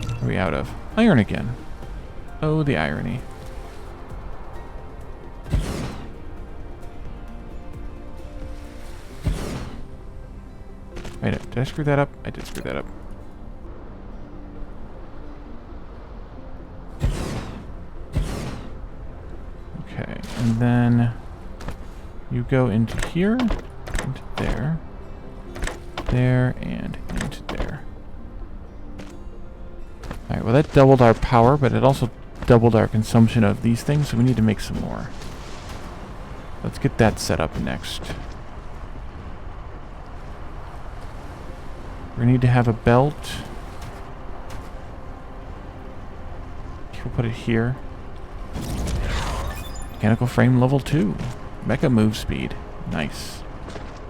What are we out of? Iron again. Oh, the irony. Wait, did I screw that up? I did screw that up. Okay, and then you go into here, into there, there, and into there. Alright, well that doubled our power, but it also doubled our consumption of these things, so we need to make some more. Let's get that set up next. We need to have a belt. We'll put it here. Mechanical frame level 2. Mecha move speed. Nice.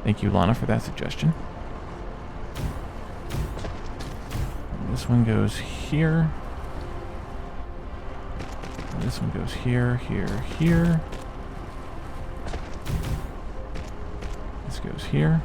Thank you, Lana, for that suggestion. And this one goes here. And this one goes here, here, here. This goes here.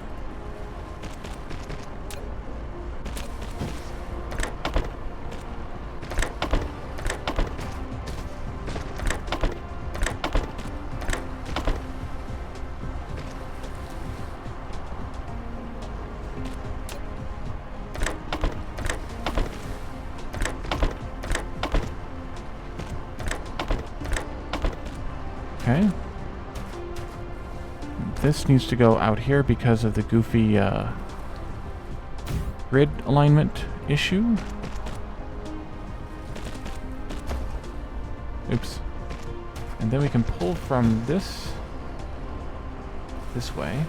Okay. This needs to go out here because of the goofy grid alignment issue. Oops. And then we can pull from this way.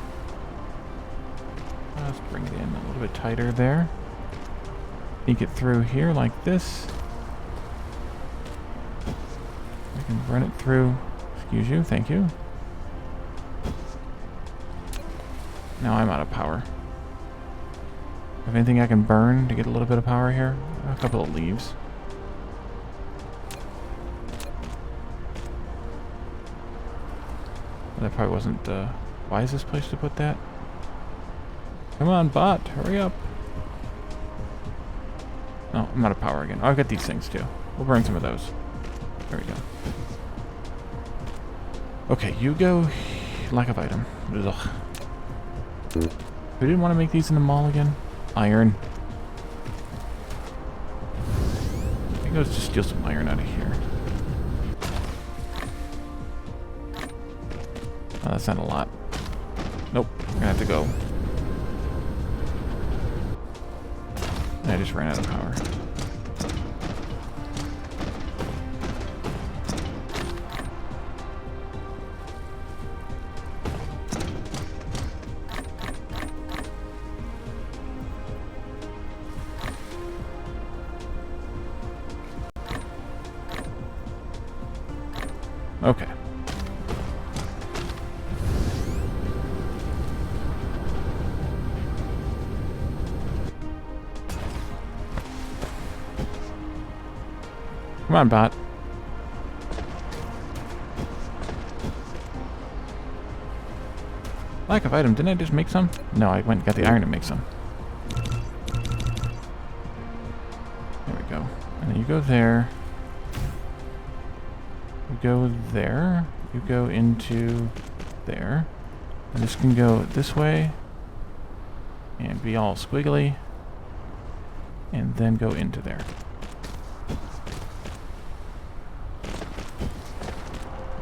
Let's bring it in a little bit tighter there. Sneak it through here like this. We can run it through. Excuse you, thank you. Now I'm out of power. Have anything I can burn to get a little bit of power here? A couple of leaves. That probably wasn't the wisest place to put that. Come on, bot, hurry up. Oh, I'm out of power again. Oh, I've got these things too. We'll burn some of those. There we go. Okay, you go. Lack of item. Ugh. We didn't want to make these in the mall again. Iron. I think let's just steal some iron out of here. Oh, that's not a lot. Nope, we're gonna have to go. I just ran out of power. Okay. Come on, bot. Lack of item. Didn't I just make some? No, I went and got the iron to make some. There we go. And then you go there. You go there. You go into there. And this can go this way. And be all squiggly. And then go into there.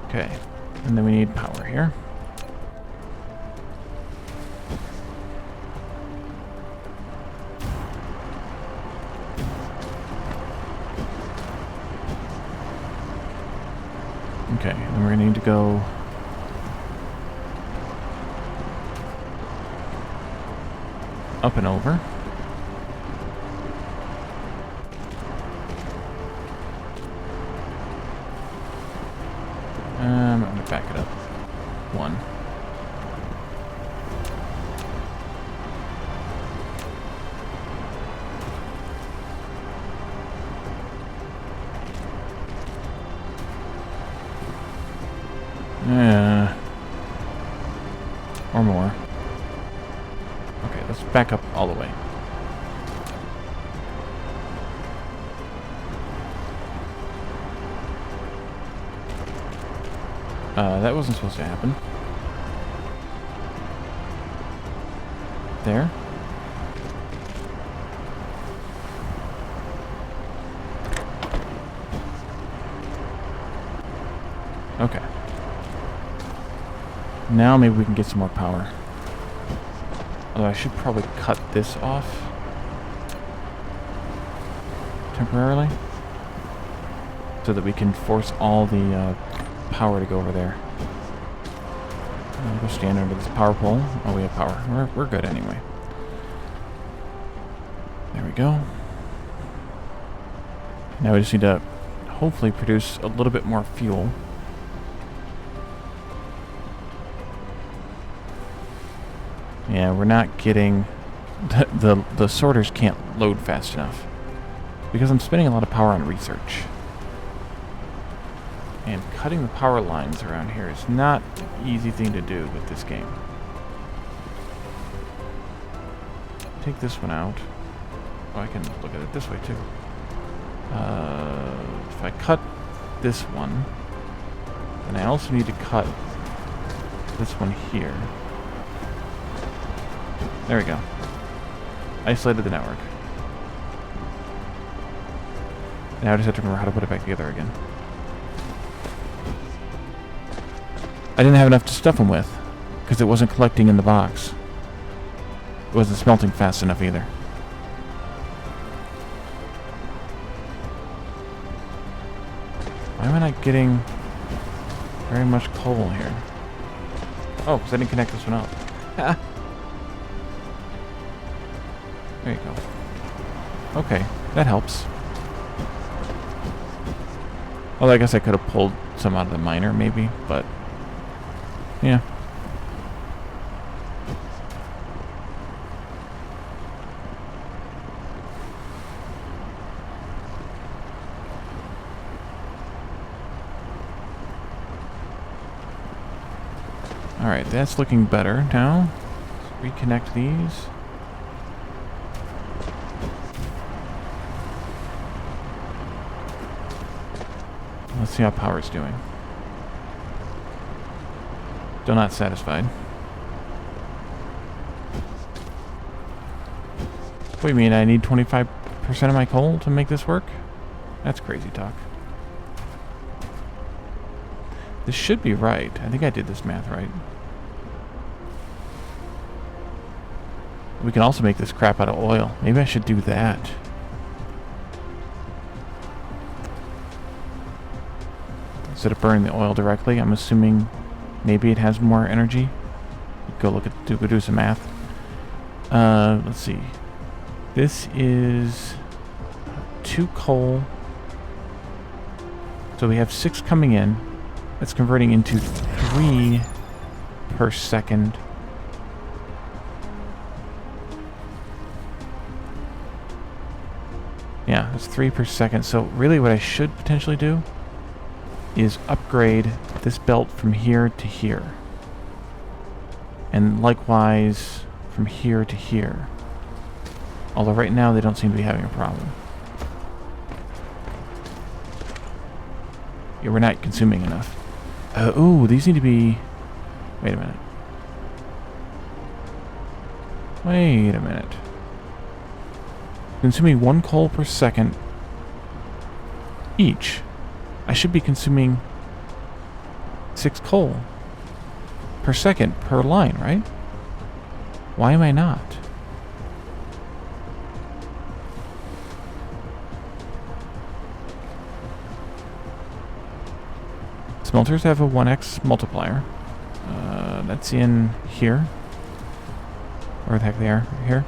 Okay. And then we need power here. Okay, and then we're going to need to go up and over. I'm going to back it up. 1. Or more. Okay, let's back up all the way. That wasn't supposed to happen. There. Okay. Now maybe we can get some more power. Although I should probably cut this off temporarily so that we can force all the power to go over there. We'll go stand under this power pole. Oh, we have power. We're good anyway. There we go. Now we just need to hopefully produce a little bit more fuel. Yeah, we're not getting... The sorters can't load fast enough. Because I'm spending a lot of power on research. And cutting the power lines around here is not an easy thing to do with this game. Take this one out. Oh, I can look at it this way too. If I cut this one, then I also need to cut this one here. There we go. Isolated the network. Now I just have to remember how to put it back together again. I didn't have enough to stuff them with, because it wasn't collecting in the box. It wasn't smelting fast enough either. Why am I not getting very much coal here? Oh, because I didn't connect this one up. There you go. Okay, that helps. Well, I guess I could have pulled some out of the miner, maybe, but... yeah. Alright, that's looking better now. Let's reconnect these. Let's see how power's doing. Still not satisfied. What do you mean, I need 25% of my coal to make this work? That's crazy talk. This should be right. I think I did this math right. We can also make this crap out of oil. Maybe I should do that. Instead of burning the oil directly, I'm assuming maybe it has more energy. Go do some math. Let's see. This is 2 coal. So we have 6 coming in. That's converting into 3 per second. Yeah, that's 3 per second. So really what I should potentially do is upgrade this belt from here to here. And likewise from here to here. Although right now they don't seem to be having a problem. Yeah, we're not consuming enough. Ooh, these need to be... Wait a minute. Wait a minute. Consuming 1 coal per second each. I should be consuming 6 coal per second per line, right? Why am I not? Smelters have a 1x multiplier. That's in here. Where the heck they are? Here.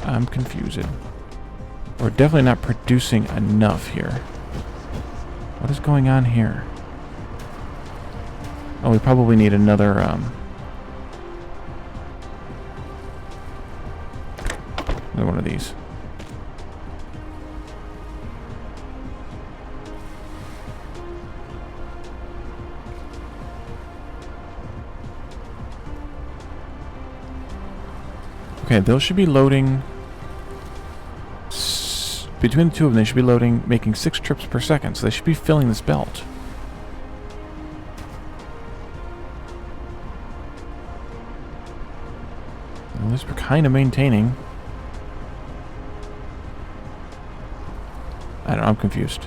I'm confused. We're definitely not producing enough here. What is going on here? Oh, we probably need another, another one of these. Okay, those should be loading... Between the two of them, they should be loading, making 6 trips per second, so they should be filling this belt. At least we're kind of maintaining. I don't know, I'm confused.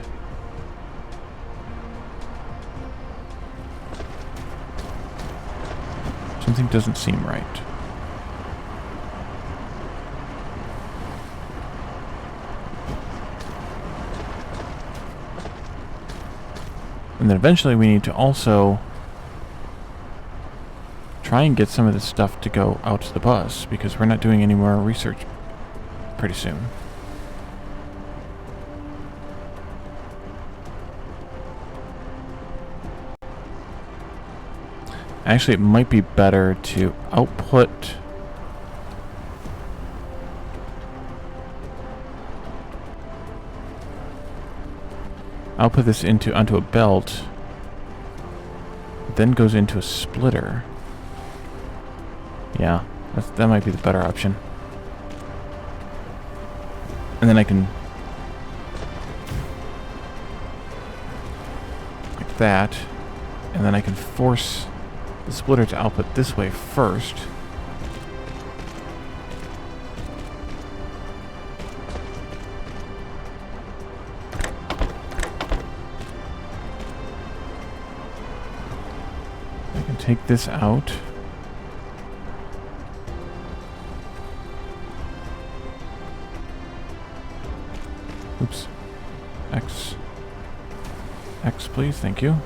Something doesn't seem right. And then eventually we need to also try and get some of this stuff to go out to the bus, because we're not doing any more research pretty soon. Actually, it might be better to output... I'll put this onto a belt, then goes into a splitter. Yeah, that might be the better option. And then I can... like that. And then I can force the splitter to output this way first. Take this out. Oops. X. X, please. Thank you.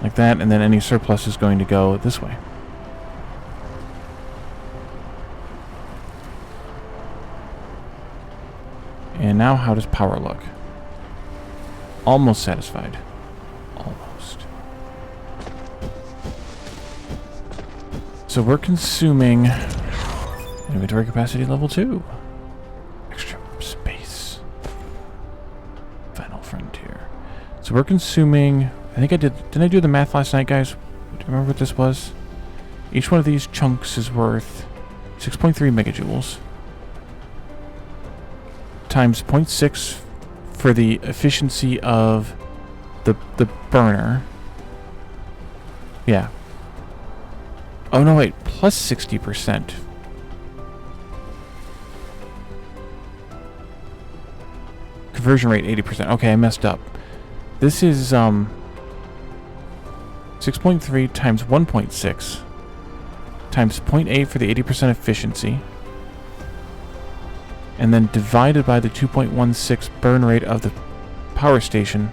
Like that, and then any surplus is going to go this way. And now how does power look? Almost satisfied. Almost. So we're consuming inventory capacity level 2. Extra space. Final frontier. So we're consuming... I think I did... Didn't I do the math last night, guys? Do you remember what this was? Each one of these chunks is worth 6.3 megajoules times 0.6 for the efficiency of the burner. Yeah. Oh no, wait, plus 60%. Conversion rate 80%. Okay, I messed up. This is 6.3 times 1.6 times 0.8 for the 80% efficiency, and then divided by the 2.16 burn rate of the power station.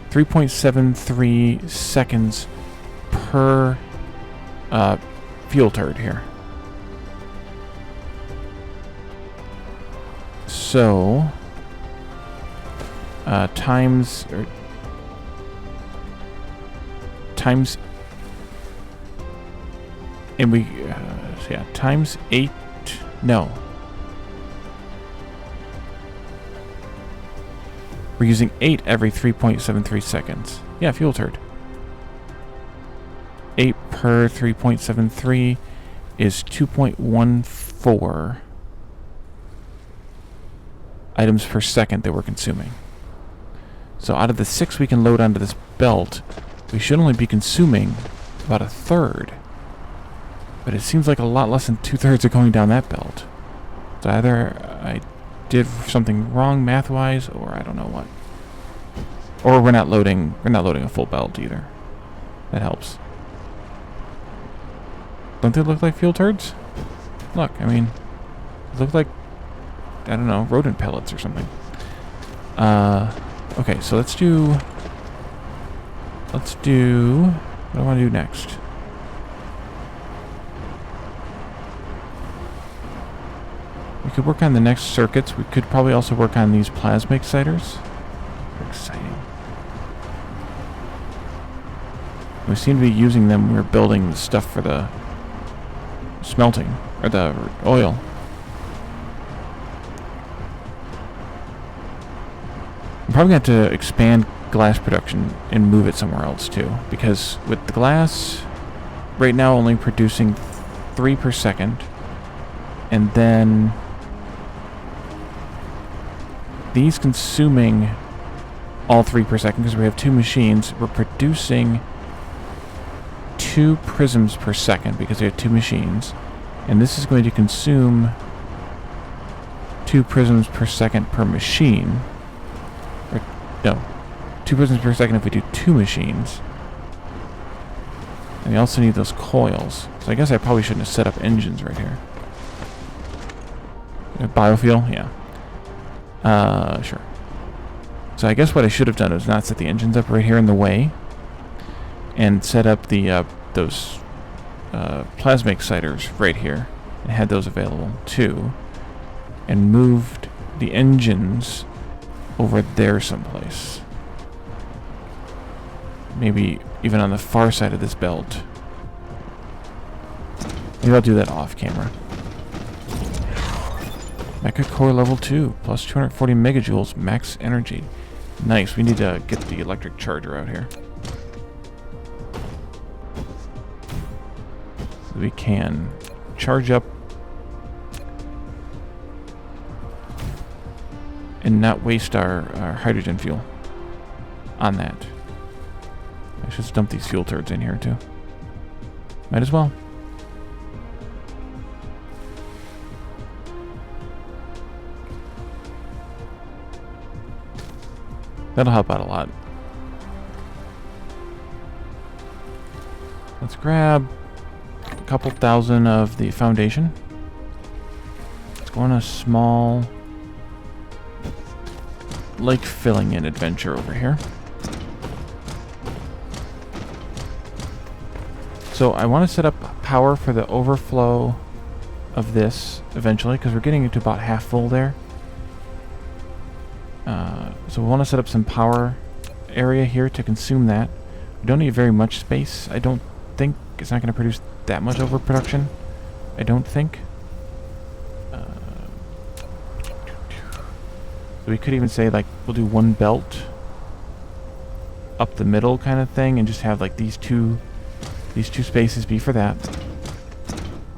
3.73 seconds per fuel turd here. So times and we yeah, times 8. No, we're using 8 every 3.73 seconds. Yeah, fuel turd. 8 per 3.73 is 2.14 items per second that we're consuming. So out of the 6 we can load onto this belt, we should only be consuming about a third. But it seems like a lot less than 2/3 are going down that belt. So either I did something wrong math-wise, or I don't know what. Or we're not loading a full belt either. That helps. Don't they look like fuel turds? Look, I mean, they look like, I don't know, rodent pellets or something. Okay, so let's do, what do I want to do next? We could work on the next circuits. We could probably also work on these plasma exciters. They're exciting. We seem to be using them when we're building the stuff for the smelting, or the oil. I'm probably going to have to expand glass production and move it somewhere else too, because with the glass right now only producing 3 per second, and then these consuming all 3 per second because we have 2 machines. We're producing 2 prisms per second because we have 2 machines, and this is going to consume 2 prisms per second per machine. Or no, 2 prisms per second if we do 2 machines. And we also need those coils. So I guess I probably shouldn't have set up engines right here. Biofuel, yeah. Sure. So I guess what I should have done is not set the engines up right here in the way, and set up the those plasma exciters right here, and had those available too, and moved the engines over there someplace. Maybe even on the far side of this belt. Maybe I'll do that off camera. Mecha core level 2, plus 240 megajoules max energy. Nice, we need to get the electric charger out here. So we can charge up and not waste our hydrogen fuel on that. I should dump these fuel turds in here too. Might as well. That'll help out a lot. Let's grab a couple thousand of the foundation. Let's go on a small lake filling in adventure over here. So I want to set up power for the overflow of this eventually, because we're getting it to about half full there. So we want to set up some power area here to consume that. We don't need very much space. I don't think it's not going to produce that much overproduction. I don't think. So we could even say, like, we'll do one belt up the middle kind of thing, and just have like these two spaces be for that.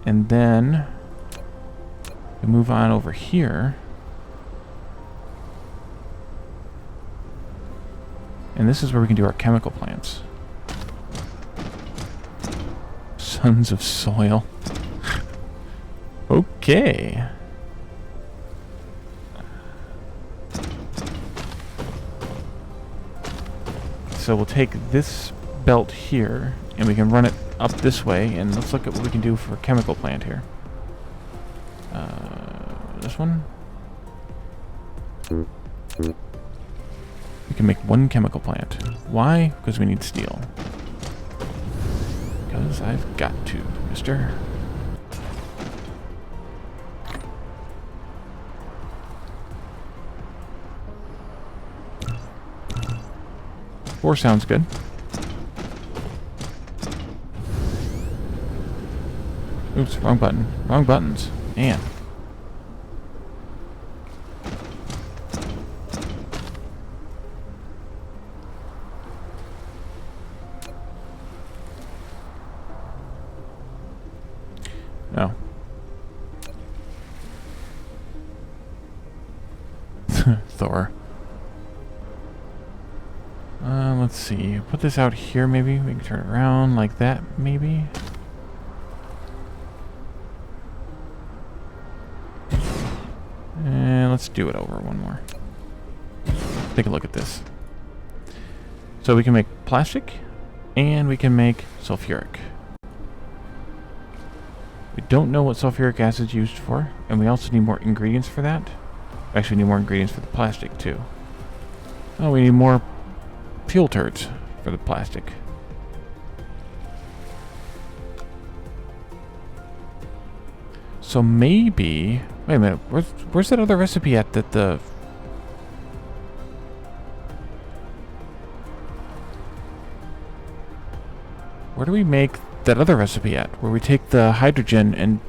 And then we move on over here. And this is where we can do our chemical plants. Sons of soil. Okay. So we'll take this belt here, and we can run it up this way, and let's look at what we can do for a chemical plant here. This one? We can make one chemical plant. Why? Because we need steel. Because I've got to, mister. Four sounds good. Oops, wrong button. Wrong buttons. Man. No. Thor. Let's see. Put this out here, maybe. We can turn it around like that, maybe. And let's do it over one more. Take a look at this. So we can make plastic, and we can make sulfuric. We don't know what sulfuric acid is used for, and we also need more ingredients for that. Actually, we need more ingredients for the plastic, too. Oh, we need more fuel turds for the plastic. So maybe... Wait a minute, where's that other recipe at that the... Where do we make that other recipe at? Where we take the hydrogen and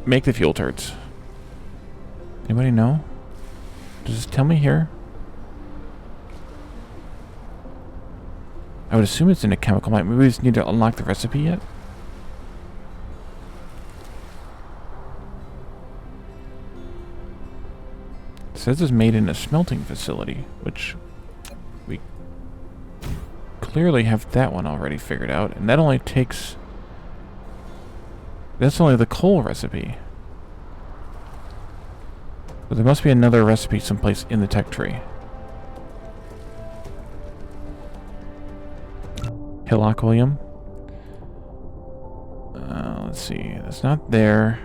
make the fuel turds? Anybody know? Does it tell me here? I would assume it's in a chemical plant. Maybe we just need to unlock the recipe yet? It says it's made in a smelting facility, which we clearly have that one already figured out. And that only takes... That's only the coal recipe. But there must be another recipe someplace in the tech tree. Hillock William. Let's see. That's not there.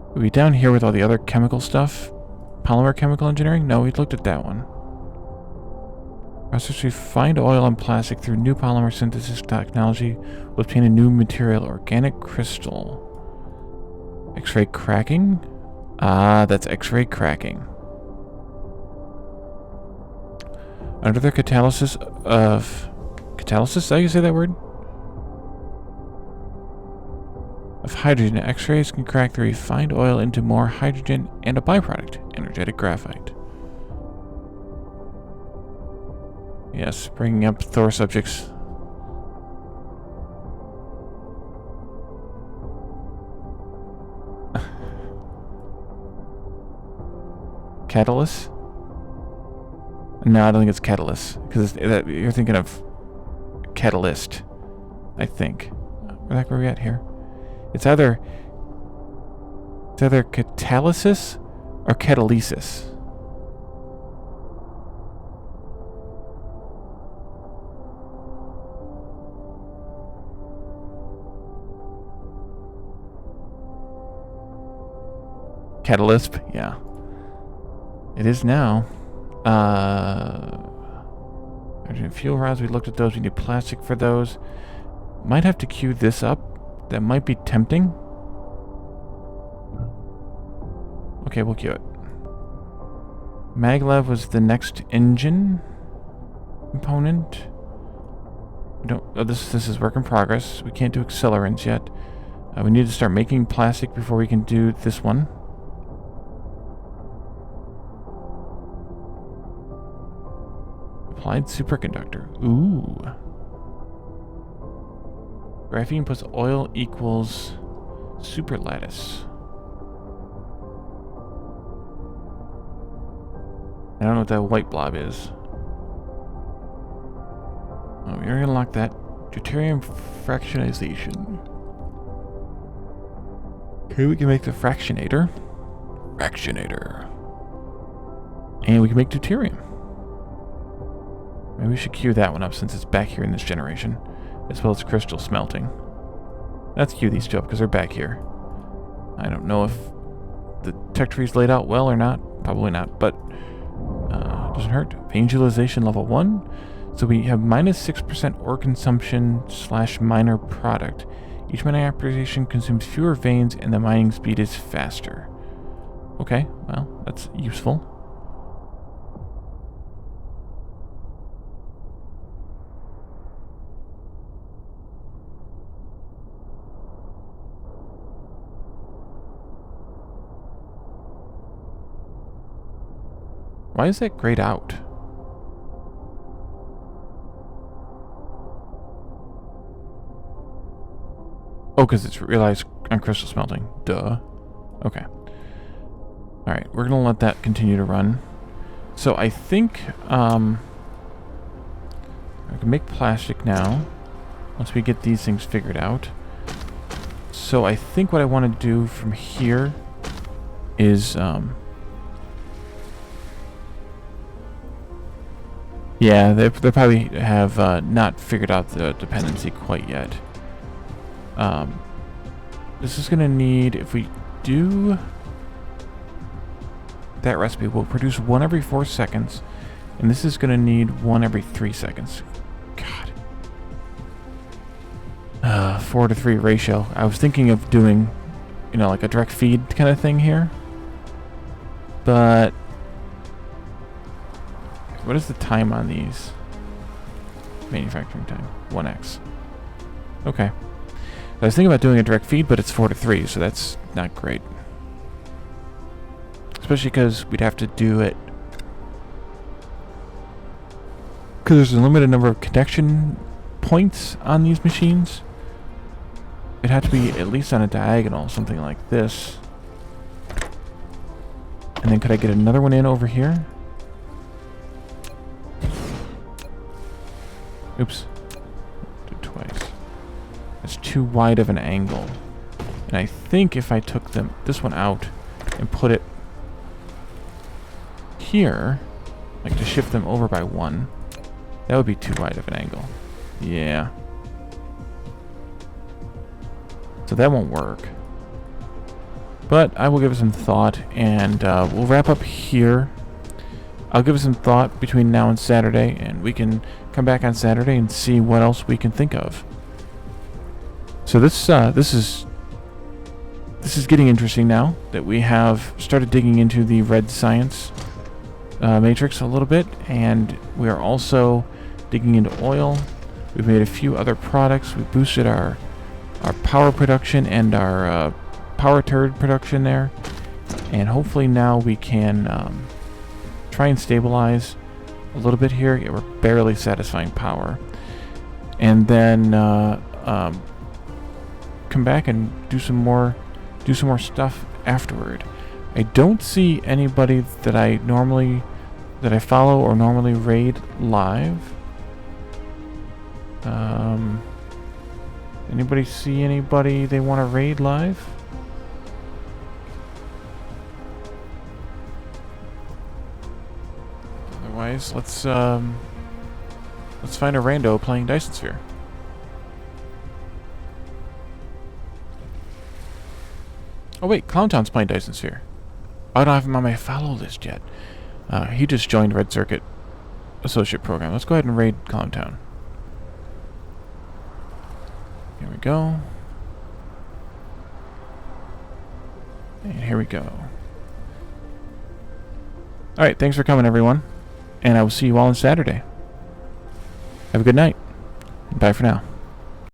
We'll be down here with all the other chemical stuff. Polymer chemical engineering? No, we looked at that one. Process refined oil and plastic through new polymer synthesis technology will obtain a new material, organic crystal. X-ray cracking? Ah, that's X-ray cracking. Under the catalysis of... Catalysis? Is that how you say that word? Of hydrogen, X-rays can crack the refined oil into more hydrogen and a byproduct, energetic graphite. Yes, bringing up Thor subjects. Catalyst? No, I don't think it's catalyst, because you're thinking of catalyst, I think. Where are we at here? It's either catalysis or catalysis. Catalyst, yeah. It is now. Hydrogen fuel rods, we looked at those. We need plastic for those. Might have to queue this up. That might be tempting. Okay, we'll queue it. Maglev was the next engine component. We don't. Oh, this is work in progress. We can't do accelerants yet. We need to start making plastic before we can do this one. Applied superconductor. Ooh. Graphene plus oil equals super lattice. I don't know what that white blob is. Oh, we already unlocked that. Deuterium fractionization. Okay, we can make the fractionator. Fractionator. And we can make deuterium. Maybe we should queue that one up since it's back here in this generation, as well as crystal smelting. Let's queue these two up because they're back here. I don't know if the tech tree's laid out well or not. Probably not, but doesn't hurt. Vein utilization level 1. So we have minus 6% ore consumption / miner product. Each mining operation consumes fewer veins and the mining speed is faster. Okay, well, that's useful. Why is that grayed out? Oh, because it's realized on crystal smelting. Duh. Okay. Alright, we're going to let that continue to run. So I think I can make plastic now once we get these things figured out. So I think what I want to do from here is yeah, they probably have not figured out the dependency quite yet. This is going to need, if we do that recipe, we'll produce 1 every 4 seconds, and this is going to need 1 every 3 seconds. God. 4 to 3 ratio. I was thinking of doing, you know, like a direct feed kind of thing here. But what is the time on these? Manufacturing time. 1x. Okay. I was thinking about doing a direct feed, but it's 4 to 3, so that's not great. Especially because we'd have to do it because there's a limited number of connection points on these machines. It'd have to be at least on a diagonal, something like this. And then could I get another one in over here? Oops. Do it twice. That's too wide of an angle. And I think if I took this one out and put it here, like to shift them over by 1, that would be too wide of an angle. Yeah. So that won't work. But I will give it some thought, and we'll wrap up here. I'll give it some thought between now and Saturday, and we can come back on Saturday and see what else we can think of. So this is getting interesting now that we have started digging into the red science matrix a little bit, and we are also digging into oil. We've made a few other products. We boosted our power production and our power turd production there, and hopefully now we can try and stabilize a little bit here. Yeah, we're barely satisfying power, and then come back and do some more stuff afterward. I don't see anybody that I follow or normally raid live. Anybody see anybody they want to raid live? Otherwise, let's find a rando playing Dyson Sphere. Oh wait, Clowntown's playing Dyson Sphere. I don't have him on my follow list yet. He just joined Red Circuit Associate Program. Let's go ahead and raid Clowntown. Here we go. And here we go. Alright, thanks for coming, everyone. And I will see you all on Saturday. Have a good night. Bye for now.